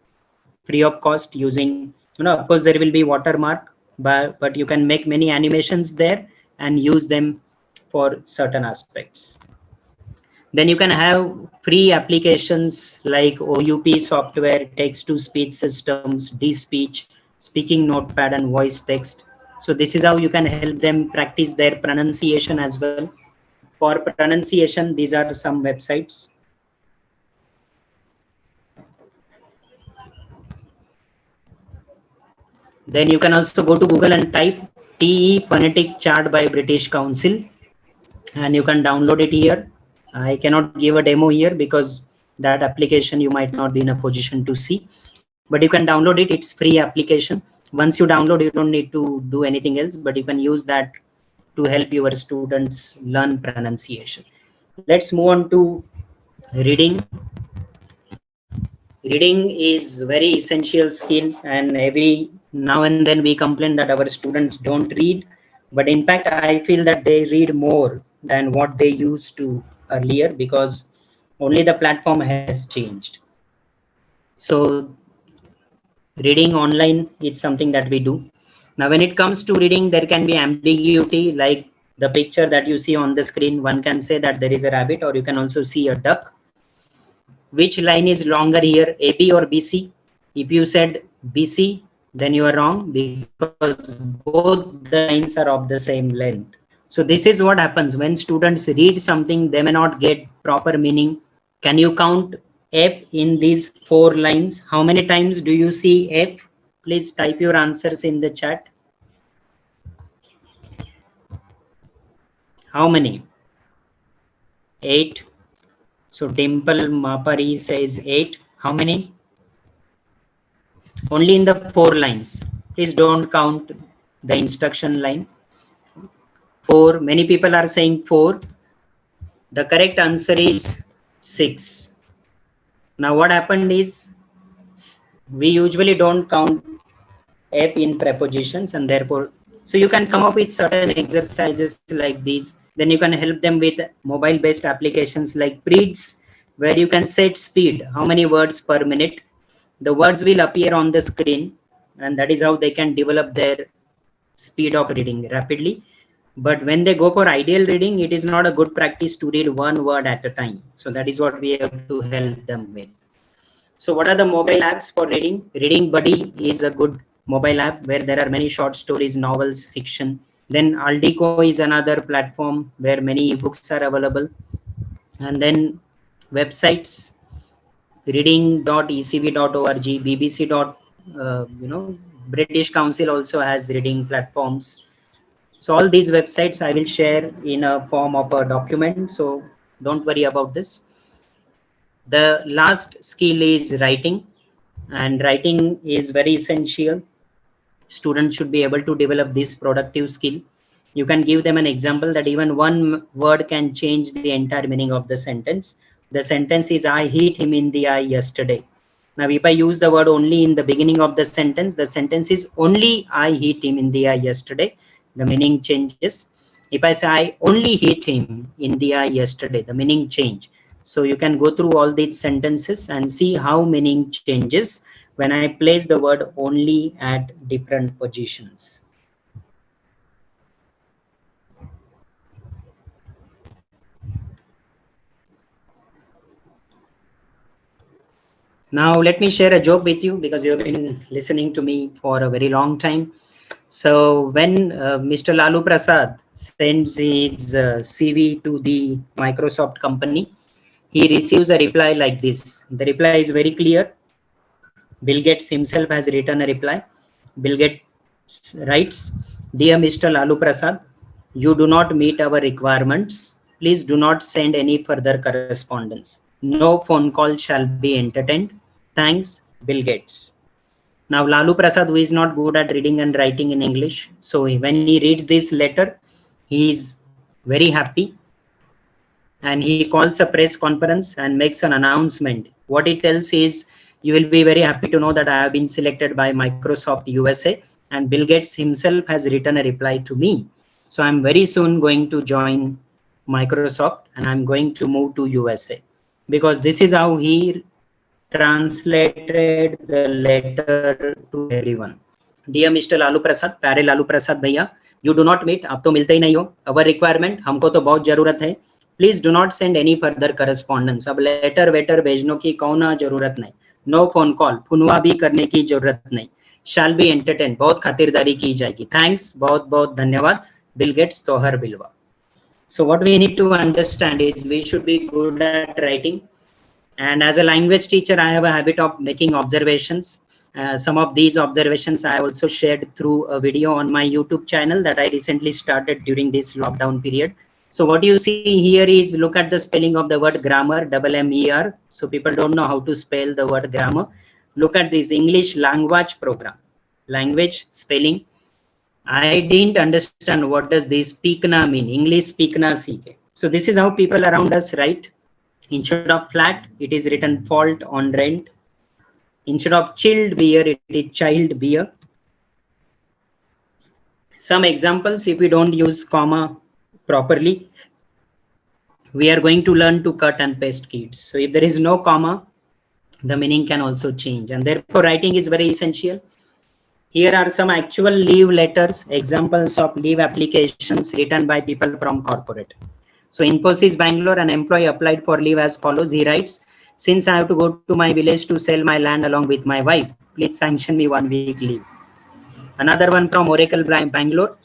free of cost using, of course there will be watermark, but you can make many animations there and use them for certain aspects. Then you can have free applications like OUP software, text to speech systems, DSpeech, speaking notepad, and voice text. So this is how you can help them practice their pronunciation as well. For pronunciation, these are some websites. Then you can also go to Google and type TE Phonetic Chart by British Council, and you can download it here. I cannot give a demo here because that application you might not be in a position to see, but you can download it. It's free application. Once you download, you don't need to do anything else, but you can use that to help your students learn pronunciation. Let's move on to reading. Reading is very essential skill, and every now and then we complain that our students don't read, but in fact I feel that they read more than what they used to earlier, because only the platform has changed. So reading online is something that we do. Now, when it comes to reading, there can be ambiguity, like the picture that you see on the screen. One can say that there is a rabbit, or you can also see a duck. Which line is longer here, AB or BC? If you said BC, then you are wrong, because both the lines are of the same length. So this is what happens when students read something, they may not get proper meaning. Can you count F in these 4 lines? How many times do you see F? Please type your answers in the chat. How many? 8. So Dimple Mapari says 8. How many? Only in the 4 lines. Please don't count the instruction line. 4. Many people are saying 4. The correct answer is 6. Now what happened is, we usually don't count F in prepositions, and therefore, so you can come up with certain exercises like these. Then you can help them with mobile based applications like Preeds, where you can set speed, how many words per minute. The words will appear on the screen, and that is how they can develop their speed of reading rapidly. But when they go for ideal reading, it is not a good practice to read one word at a time. So that is what we have to help them with. So what are the mobile apps for reading? Reading Buddy is a good mobile app where there are many short stories, novels, fiction. Then Aldico is another platform where many ebooks are available. And then websites, reading.ecb.org, BBC. British Council also has reading platforms. So all these websites I will share in a form of a document. So don't worry about this. The last skill is writing, and writing is very essential. Students should be able to develop this productive skill. You can give them an example that even one word can change the entire meaning of the sentence. The sentence is, I hit him in the eye yesterday. Now, if I use the word only in the beginning of the sentence is only I hit him in the eye yesterday, the meaning changes. If I say I only hit him in the eye yesterday, the meaning change. So you can go through all these sentences and see how meaning changes when I place the word only at different positions. Now let me share a joke with you, because you have been listening to me for a very long time. So when Mr. Lalu Prasad sends his CV to the Microsoft company, he receives a reply like this. The reply is very clear. Bill Gates himself has written a reply. Bill Gates writes, Dear Mr. Lalu Prasad, you do not meet our requirements. Please do not send any further correspondence. No phone call shall be entertained. Thanks, Bill Gates. Now, Lalu Prasad, who is not good at reading and writing in English, so when he reads this letter, he is very happy, and he calls a press conference and makes an announcement. What he tells is, you will be very happy to know that I have been selected by Microsoft USA, and Bill Gates himself has written a reply to me. So I'm very soon going to join Microsoft, and I'm going to move to USA, because this is how he translated the letter to everyone. Dear Mr. Lalu Prasad, प्यारे लालू प्रसाद भैया, you do not meet, आप तो मिलते ही नहीं हो, our requirement, हमको तो बहुत जरूरत है, please do not send any further correspondence. अब लेटर वेटर भेजने की कौन जरूरत नहीं, no phone call, फुनवा भी करने की जरूरत नहीं, shall be entertained, बहुत खातिरदारी की जाएगी, thanks, बहुत बहुत धन्यवाद, Bill Gates तोहर बिलवा. So what we need to understand is we should be good at writing. And as a language teacher, I have a habit of making observations. Some of these observations I also shared through a video on my YouTube channel that I recently started during this lockdown period. So what you see here is, look at the spelling of the word grammar, M-E-R. So people don't know how to spell the word grammar. Look at this English language program, language spelling. I didn't understand what does this speakna mean, English speakna seeke. So this is how people around us write. Instead of flat, it is written fault on rent. Instead of chilled beer, it is child beer. Some examples, if we don't use comma properly, we are going to learn to cut and paste kids. So if there is no comma, the meaning can also change. And therefore, writing is very essential. Here are some actual leave letters, examples of leave applications written by people from corporate. So Infosys Bangalore, an employee applied for leave as follows. He writes, since I have to go to my village to sell my land along with my wife, please sanction me 1 week leave. Another one from Oracle Bangalore,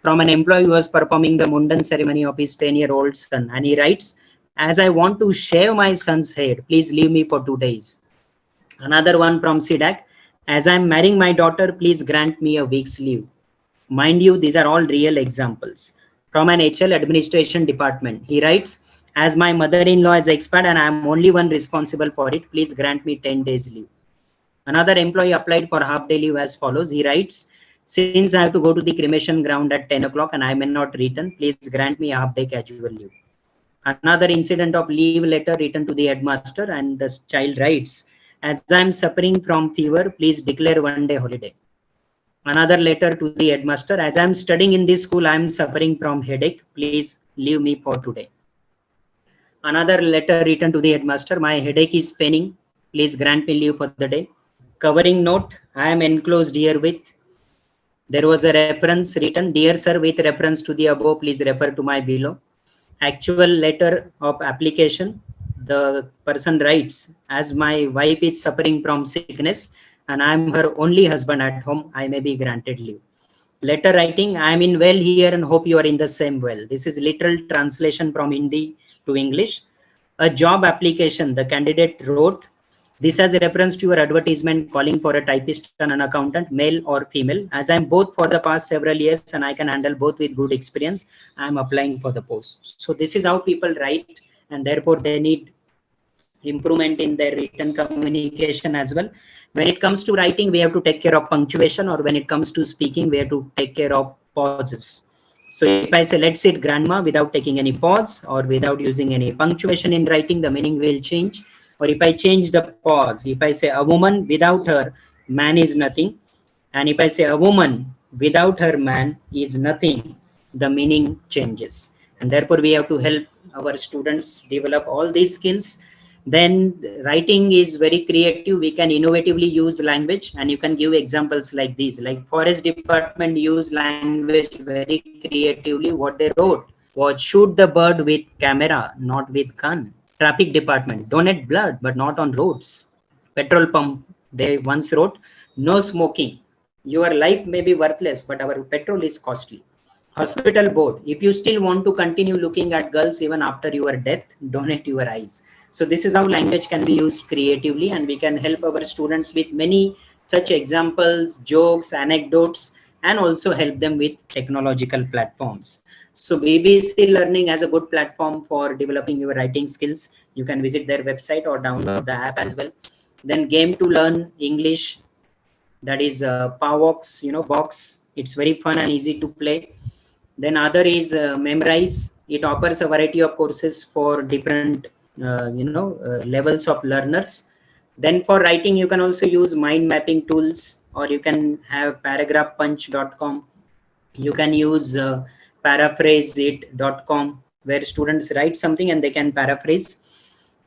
from an employee who was performing the Mundan ceremony of his 10-year-old son. And he writes, as I want to shave my son's head, please leave me for 2 days. Another one from SIDAC, as I'm marrying my daughter, please grant me a week's leave. Mind you, these are all real examples. From an HL administration department, he writes, as my mother-in-law is expired and I am only one responsible for it, please grant me 10 days leave. Another employee applied for half-day leave as follows. He writes, since I have to go to the cremation ground at 10 o'clock and I may not return, please grant me a half-day casual leave. Another incident of leave letter written to the headmaster, and the child writes, as I am suffering from fever, please declare 1 day holiday. Another letter to the headmaster, as I am studying in this school, I am suffering from headache, please leave me for today. Another letter written to the headmaster, my headache is paining, please grant me leave for the day. Covering note, I am enclosed here with, there was a reference written, dear sir, with reference to the above, please refer to my below. Actual letter of application, the person writes, as my wife is suffering from sickness and I am her only husband at home, I may be granted leave. Letter writing, I am in well here and hope you are in the same well. This is literal translation from Hindi to English. A job application, the candidate wrote, this has a reference to your advertisement calling for a typist and an accountant, male or female. As I am both for the past several years and I can handle both with good experience, I am applying for the post. So this is how people write, and therefore they need improvement in their written communication as well. When it comes to writing, we have to take care of punctuation, or when it comes to speaking, we have to take care of pauses. So if I say, let's sit grandma, without taking any pause or without using any punctuation in writing, the meaning will change. Or if I change the pause, if I say a woman, without her, man is nothing. And if I say a woman, without her, man is nothing, the meaning changes. And therefore, we have to help our students develop all these skills. Then writing is very creative. We can innovatively use language, and you can give examples like these. Like forest department use language very creatively. What they wrote was, shoot the bird with camera, not with gun. Traffic department, donate blood, but not on roads. Petrol pump, they once wrote, no smoking. Your life may be worthless, but our petrol is costly. Hospital board, if you still want to continue looking at girls even after your death, donate your eyes. So this is how language can be used creatively, and we can help our students with many such examples, jokes, anecdotes, and also help them with technological platforms. So BBC Learning has a good platform for developing your writing skills. You can visit their website or download the app as well. Then Game to Learn English, that is Pavox, box. It's very fun and easy to play. Then other is Memrise. It offers a variety of courses for different levels of learners. Then for writing, you can also use mind mapping tools, or you can have paragraphpunch.com. You can use paraphraseit.com, where students write something and they can paraphrase.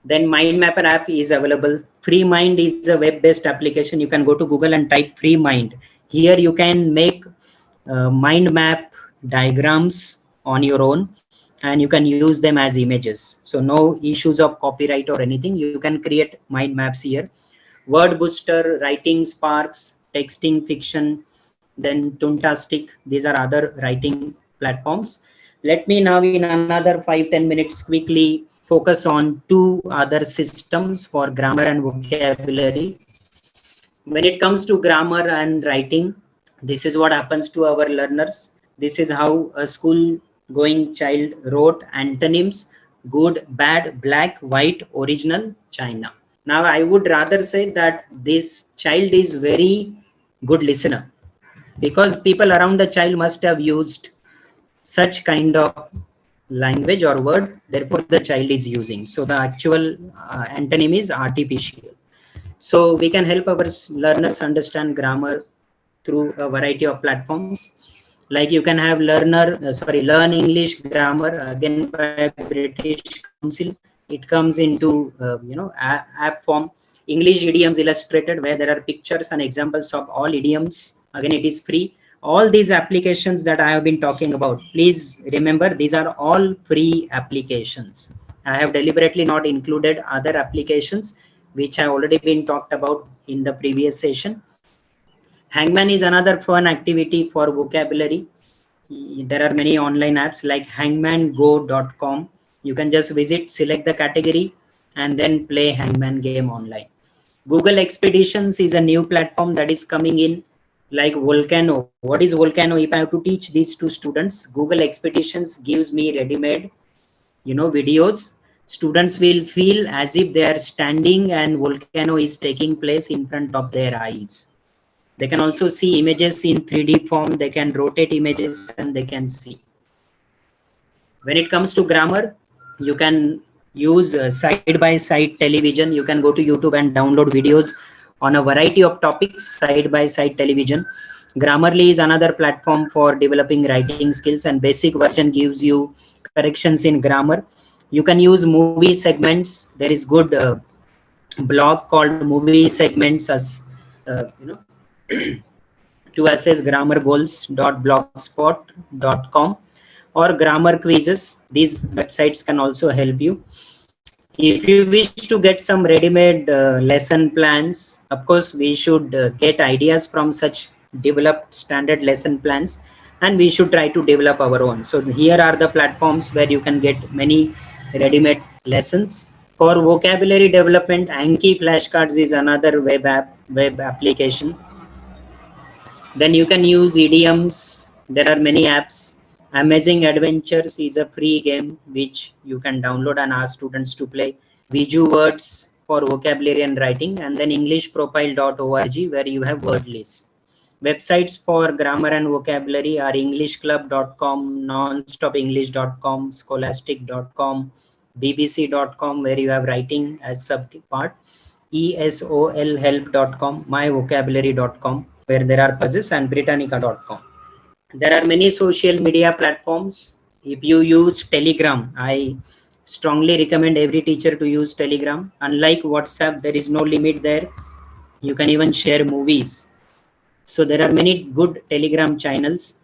Then MindMapper app is available. FreeMind is a web-based application. You can go to Google and type FreeMind. Here you can make mind map diagrams on your own, and you can use them as images. So no issues of copyright or anything. You can create mind maps here. Word Booster, Writing Sparks, Texting Fiction, then Toontastic. These are other writing platforms. Let me now in another 5-10 minutes quickly focus on two other systems for grammar and vocabulary. When it comes to grammar and writing, this is what happens to our learners. This is how a school going child wrote antonyms: good, bad, black, white, original, China. Now I would rather say that this child is very good listener, because people around the child must have used such kind of language or word, therefore the child is using. So the actual antonym is artificial. So we can help our learners understand grammar through a variety of platforms. Like you can have Learn English Grammar, again by British Council. It comes into app form. English Idioms Illustrated, where there are pictures and examples of all idioms Again, it is free. All these applications that I have been talking about, please remember, these are all free applications. I have deliberately not included other applications which have already been talked about in the previous session. Hangman is another fun activity for vocabulary. There are many online apps like hangmango.com. You can just visit, select the category, and then play Hangman game online. Google Expeditions is a new platform that is coming in, like Volcano. What is Volcano? If I have to teach these to students, Google Expeditions gives me ready-made, videos. Students will feel as if they are standing and volcano is taking place in front of their eyes. They can also see images in 3D form. They can rotate images and they can see. When it comes to grammar, you can use side-by-side television. You can go to YouTube and download videos on a variety of topics, side-by-side television. Grammarly is another platform for developing writing skills, and basic version gives you corrections in grammar. You can use movie segments. There is good blog called Movie Segments as to assess grammar goals.blogspot.com, or grammar quizzes. These websites can also help you. If you wish to get some ready-made lesson plans, of course, we should get ideas from such developed standard lesson plans, and we should try to develop our own. So here are the platforms where you can get many ready-made lessons. For vocabulary development, Anki flashcards is another web application. Then you can use idioms. There are many apps. Amazing Adventures is a free game which you can download and ask students to play. Viju Words for vocabulary and writing, and then englishprofile.org where you have word list. Websites for grammar and vocabulary are englishclub.com, nonstopenglish.com, scholastic.com, bbc.com where you have writing as sub part, esolhelp.com, myvocabulary.com where there are puzzles, and britannica.com. There are many social media platforms. If you use Telegram, I strongly recommend every teacher to use Telegram. Unlike WhatsApp, there is no limit there. You can even share movies. So there are many good Telegram channels.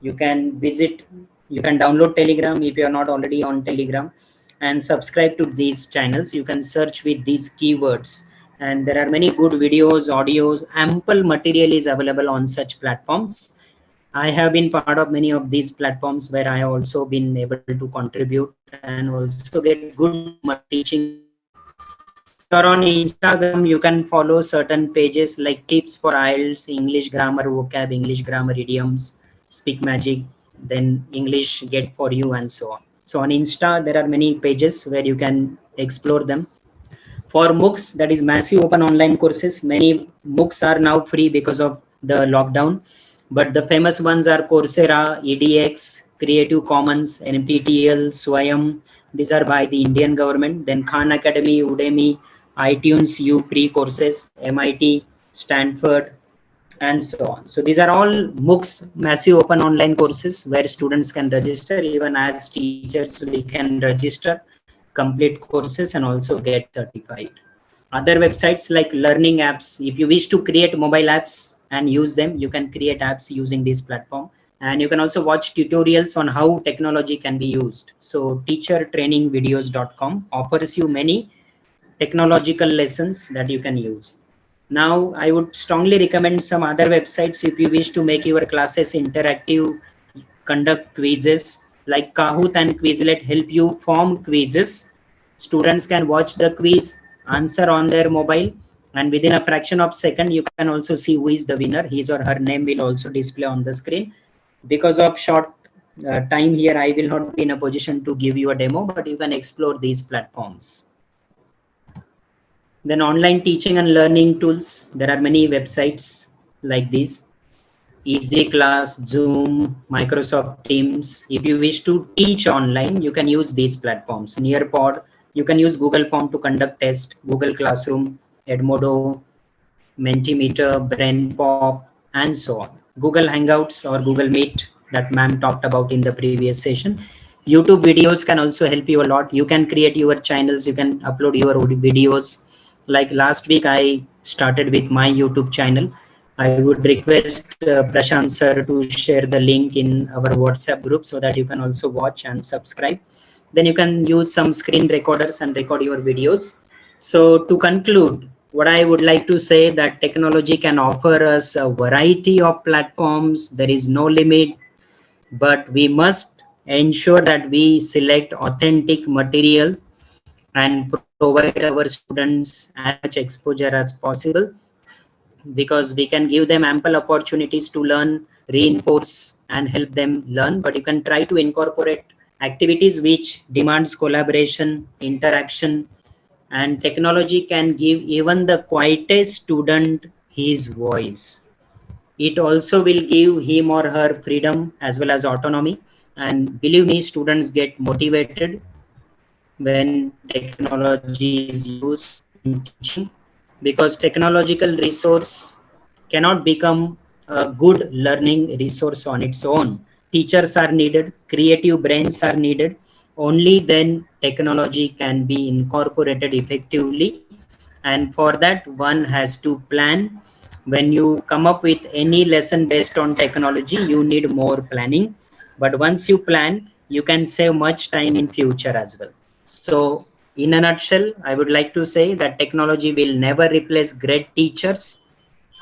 You can visit, you can download Telegram if you are not already on Telegram, and subscribe to these channels. You can search with these keywords, and there are many good videos, audios, ample material is available on such platforms. I have been part of many of these platforms where I have also been able to contribute and also get good teaching. If you are on Instagram, you can follow certain pages like tips for IELTS, English grammar vocab, English grammar idioms, Speak Magic, then English Get for You, and so on. So on Insta, there are many pages where you can explore them. For MOOCs, that is massive open online courses, many MOOCs are now free because of the lockdown, but the famous ones are Coursera, edX, Creative Commons, NPTEL, Swayam. These are by the Indian government. Then Khan Academy, Udemy, iTunes U pre-courses, MIT, Stanford, and so on. So these are all MOOCs, massive open online courses where students can register. Even as teachers, we can register, complete courses, and also get certified. Other websites like learning apps. If you wish to create mobile apps and use them, you can create apps using this platform. And you can also watch tutorials on how technology can be used. So teachertrainingvideos.com offers you many technological lessons that you can use. Now, I would strongly recommend some other websites if you wish to make your classes interactive, conduct quizzes, like Kahoot and Quizlet help you form quizzes. Students can watch the quiz, answer on their mobile, and within a fraction of a second, you can also see who is the winner. His or her name will also display on the screen. Because of short time here, I will not be in a position to give you a demo, but you can explore these platforms. Then online teaching and learning tools. There are many websites like these. Easy Class, Zoom, Microsoft Teams. If you wish to teach online, you can use these platforms. Nearpod, you can use Google Form to conduct tests, Google Classroom, Edmodo, Mentimeter, BrainPop, and so on. Google Hangouts or Google Meet that ma'am talked about in the previous session. YouTube videos can also help you a lot. You can create your channels, you can upload your videos. Like last week, I started with my YouTube channel. I would request Prashant sir to share the link in our WhatsApp group so that you can also watch and subscribe. Then you can use some screen recorders and record your videos. So to conclude, what I would like to say that technology can offer us a variety of platforms. There is no limit, but we must ensure that we select authentic material and provide our students as much exposure as possible, because we can give them ample opportunities to learn, reinforce and help them learn, but you can try to incorporate activities which demands collaboration, interaction, and technology can give even the quietest student his voice. It also will give him or her freedom as well as autonomy, and believe me, students get motivated when technology is used in teaching, because technological resource cannot become a good learning resource on its own. Teachers are needed, creative brains are needed. Only then technology can be incorporated effectively. And for that, one has to plan. When you come up with any lesson based on technology, you need more planning. But once you plan, you can save much time in future as well. So in a nutshell, I would like to say that technology will never replace great teachers.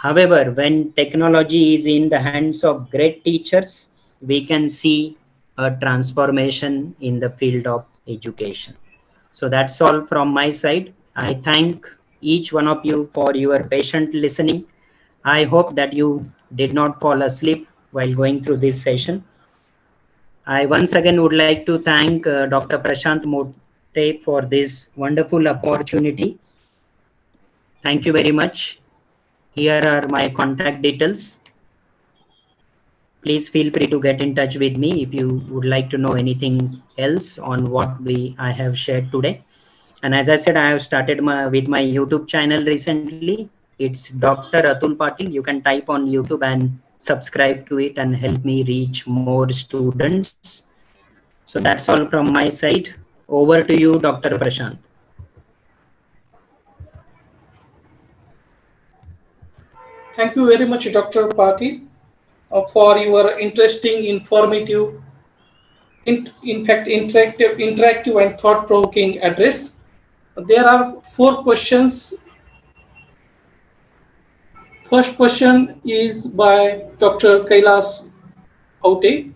However, when technology is in the hands of great teachers, we can see a transformation in the field of education. So that's all from my side. I thank each one of you for your patient listening. I hope that you did not fall asleep while going through this session. I once again would like to thank Dr. Prashant Mote for this wonderful opportunity. Thank you very much. Here are my contact details. Please feel free to get in touch with me if you would like to know anything else on what I have shared today. And as I said, I have started with my YouTube channel recently. It's Dr. Atul Patil. You can type on YouTube and subscribe to it and help me reach more students. So that's all from my side. Over to you, Dr. Prashant. Thank you very much, Dr. Patil, for your interesting, informative, in fact, interactive and thought-provoking address. There are 4 questions. First question is by Dr. Kailas Aute.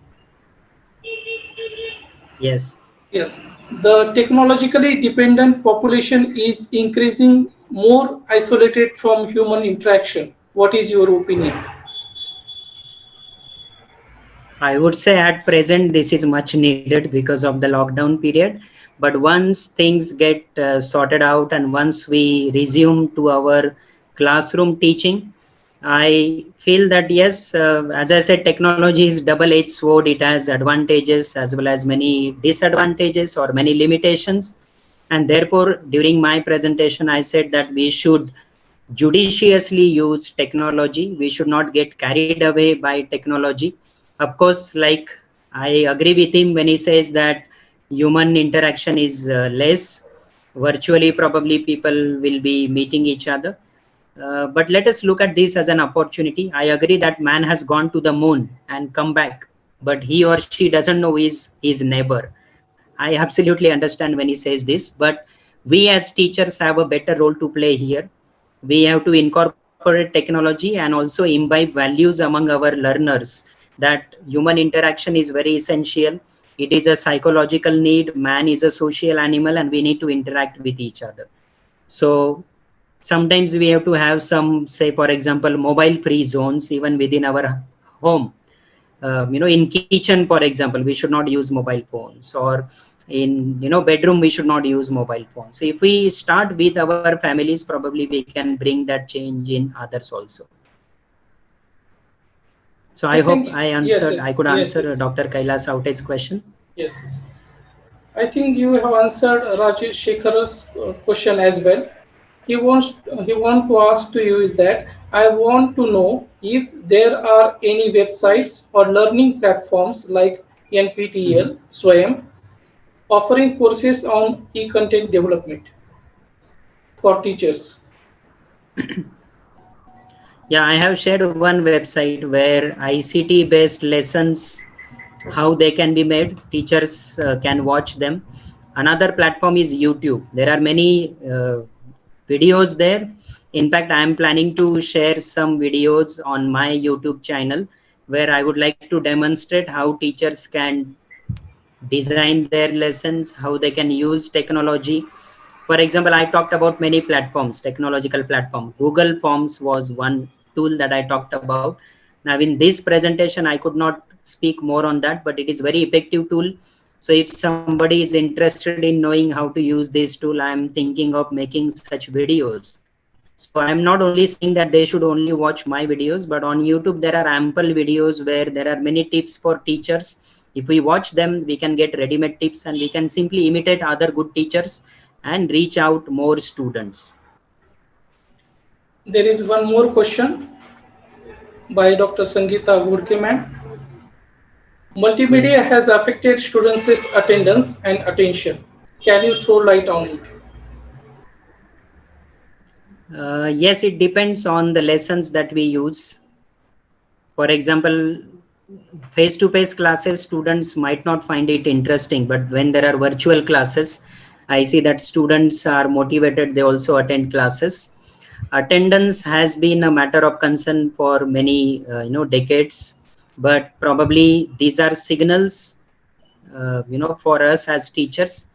Yes. Yes, the technologically dependent population is increasing more isolated from human interaction. What is your opinion? I would say at present this is much needed because of the lockdown period. But once things get sorted out and once we resume to our classroom teaching, I feel that yes, as I said, technology is double-edged sword. It has advantages as well as many disadvantages or many limitations. And therefore, during my presentation, I said that we should judiciously use technology. We should not get carried away by technology. Of course, like I agree with him when he says that human interaction is less. Virtually, probably people will be meeting each other. But let us look at this as an opportunity. I agree that man has gone to the moon and come back, but he or she doesn't know his neighbor. I absolutely understand when he says this, but we as teachers have a better role to play here. We have to incorporate technology and also imbibe values among our learners, that human interaction is very essential. It is a psychological need. Man is a social animal and we need to interact with each other. So sometimes we have to have some, say for example, mobile free zones even within our home. In kitchen, for example, we should not use mobile phones, or in bedroom we should not use mobile phones. So if we start with our families, probably we can bring that change in others also. So I hope I could answer Dr. Kailas Aute's question. Yes, yes. I think you have answered Rajesh Shekhar's question as well. He want to ask to you is that I want to know if there are any websites or learning platforms like NPTEL, Swayam, offering courses on e-content development for teachers. Yeah, I have shared one website where ICT based lessons, how they can be made, teachers can watch them. Another platform is YouTube. There are many videos there. In fact, I am planning to share some videos on my YouTube channel where I would like to demonstrate how teachers can design their lessons, how they can use technology. For example, I talked about many platforms, technological platform. Google Forms was one tool that I talked about. Now in this presentation, I could not speak more on that, but it is very effective tool. So if somebody is interested in knowing how to use this tool, I am thinking of making such videos. So I am not only saying that they should only watch my videos, but on YouTube there are ample videos where there are many tips for teachers. If we watch them, we can get ready-made tips and we can simply imitate other good teachers and reach out more students. There is one more question by Dr. Sangeeta Ghurke ma'am. Multimedia Yes. has affected students' attendance and attention. Can you throw light on it? Yes, it depends on the lessons that we use. For example, face-to-face classes, students might not find it interesting, but when there are virtual classes, I see that students are motivated, they also attend classes. Attendance has been a matter of concern for many decades, but probably these are signals for us as teachers.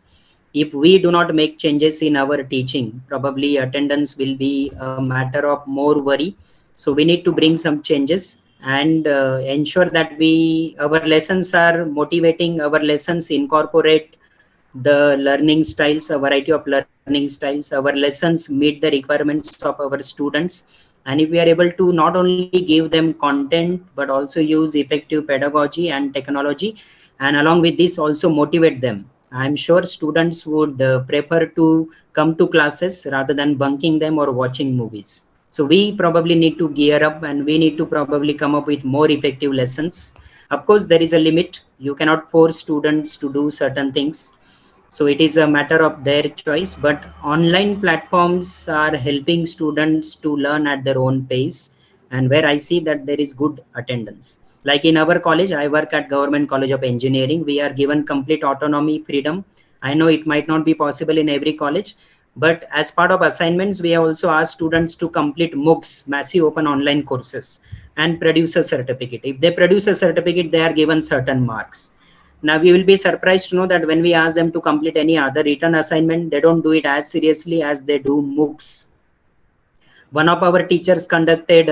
If we do not make changes in our teaching, probably attendance will be a matter of more worry. So we need to bring some changes and ensure that our lessons are motivating, our lessons incorporate the learning styles, a variety of learning styles. Our lessons meet the requirements of our students. And if we are able to not only give them content, but also use effective pedagogy and technology, and along with this also motivate them, I'm sure students would prefer to come to classes rather than bunking them or watching movies. So we probably need to gear up and we need to probably come up with more effective lessons. Of course, there is a limit. You cannot force students to do certain things. So it is a matter of their choice, but online platforms are helping students to learn at their own pace and where I see that there is good attendance. Like in our college, I work at Government College of Engineering. We are given complete autonomy, freedom. I know it might not be possible in every college, but as part of assignments, we have also asked students to complete MOOCs, massive open online courses, and produce a certificate. If they produce a certificate, they are given certain marks. Now we will be surprised to know that when we ask them to complete any other written assignment, they don't do it as seriously as they do MOOCs. One of our teachers conducted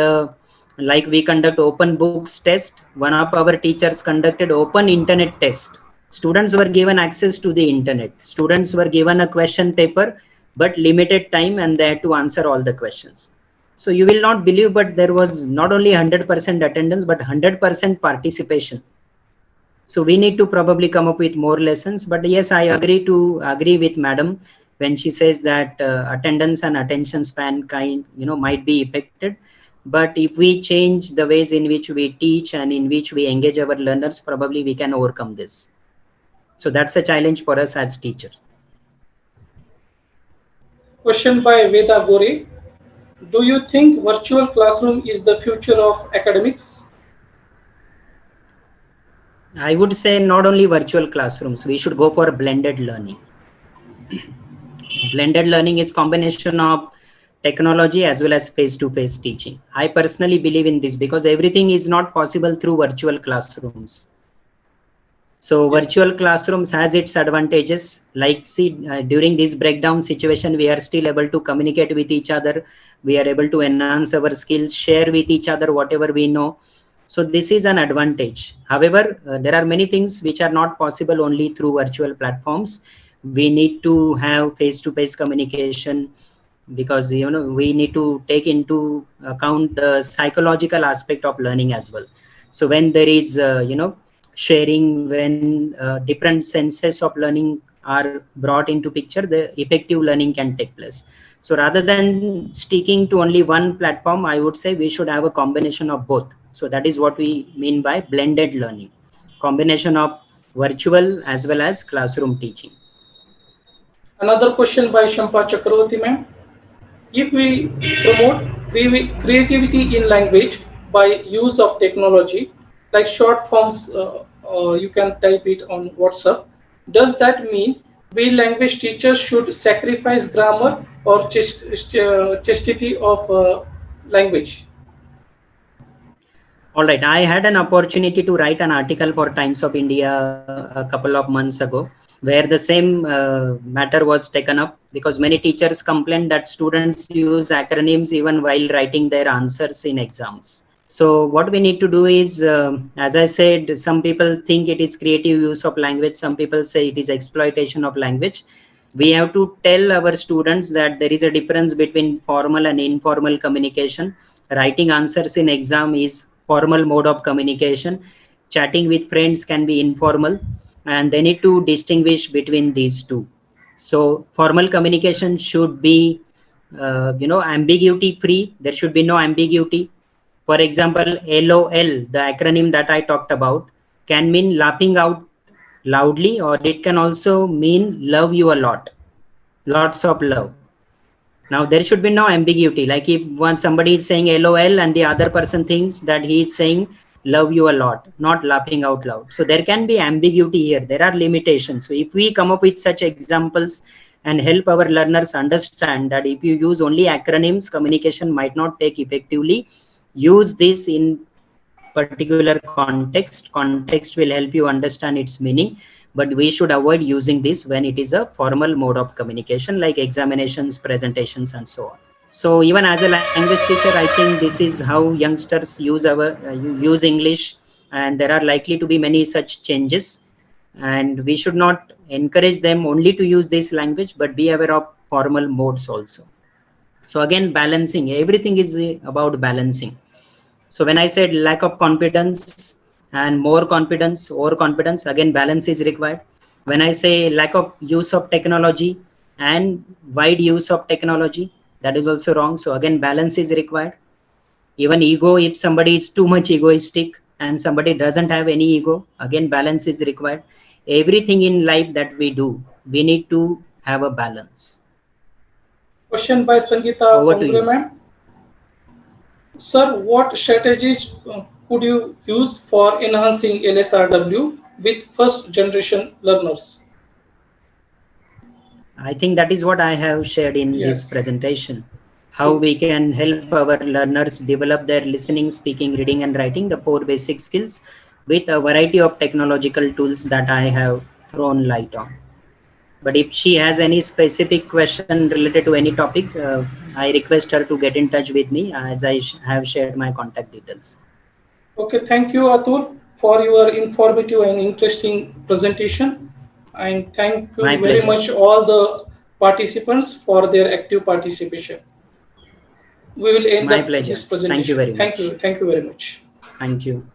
like we conduct open books test, one of our teachers conducted open internet test. Students were given access to the internet, students were given a question paper but limited time and they had to answer all the questions. So you will not believe, but there was not only 100% attendance but 100% participation. So we need to probably come up with more lessons. But yes, I agree with madam when she says that attendance and attention span might be affected. But if we change the ways in which we teach and in which we engage our learners, probably we can overcome this. So that's a challenge for us as teachers. Question by Veda Gore. Do you think virtual classroom is the future of academics? I would say not only virtual classrooms, we should go for blended learning. Blended learning is combination of technology as well as face-to-face teaching. I personally believe in this because everything is not possible through virtual classrooms. So Yes. virtual classrooms has its advantages. Like during this breakdown situation, we are still able to communicate with each other. We are able to enhance our skills, share with each other whatever we know. So this is an advantage. However, there are many things which are not possible only through virtual platforms. We need to have face-to-face communication because we need to take into account the psychological aspect of learning as well. So when there is sharing, when different senses of learning are brought into picture, the effective learning can take place. So rather than sticking to only one platform, I would say we should have a combination of both. So that is what we mean by blended learning, combination of virtual as well as classroom teaching. Another question by Shampa Chakravarti ma'am. If we promote creativity in language by use of technology, like short forms. You can type it on WhatsApp. Does that mean we language teachers should sacrifice grammar or chastity of language? All right, I had an opportunity to write an article for Times of India a couple of months ago, where the same matter was taken up, because many teachers complained that students use acronyms even while writing their answers in exams. So what we need to do is, as I said, some people think it is creative use of language, some people say it is exploitation of language. We have to tell our students that there is a difference between formal and informal communication. Writing answers in exam is formal mode of communication. Chatting with friends can be informal, and they need to distinguish between these two. So formal communication should be ambiguity free. There should be no ambiguity. For example, LOL, the acronym that I talked about, can mean laughing out loudly, or it can also mean love you a lot, lots of love. Now there should be no ambiguity. Like if once somebody is saying LOL and the other person thinks that he is saying love you a lot, not laughing out loud. So there can be ambiguity here. There are limitations. So if we come up with such examples and help our learners understand that if you use only acronyms, communication might not take effectively. Use this in particular context. Context will help you understand its meaning, but we should avoid using this when it is a formal mode of communication like examinations, presentations, and so on. So even as a language teacher, I think this is how youngsters use English, and there are likely to be many such changes, and we should not encourage them only to use this language, but be aware of formal modes also. So again, balancing, everything is about balancing. So when I said lack of confidence and more confidence, overconfidence, again, balance is required. When I say lack of use of technology and wide use of technology, that is also wrong. So again, balance is required. Even ego, if somebody is too much egoistic and somebody doesn't have any ego, again, balance is required. Everything in life that we do, we need to have a balance. Question by Sangeeta Kongre, ma'am. Sir, what strategies could you use for enhancing LSRW with first generation learners? I think that is what I have shared in this presentation. How we can help our learners develop their listening, speaking, reading, and writing, the 4 basic skills, with a variety of technological tools that I have thrown light on. But if she has any specific question related to any topic, I request her to get in touch with me, as I have shared my contact details. Okay, thank you, Atul, for your informative and interesting presentation. And thank you very much all the participants for their active participation. We will end up this presentation. Thank you very much. Thank you very much. Thank you.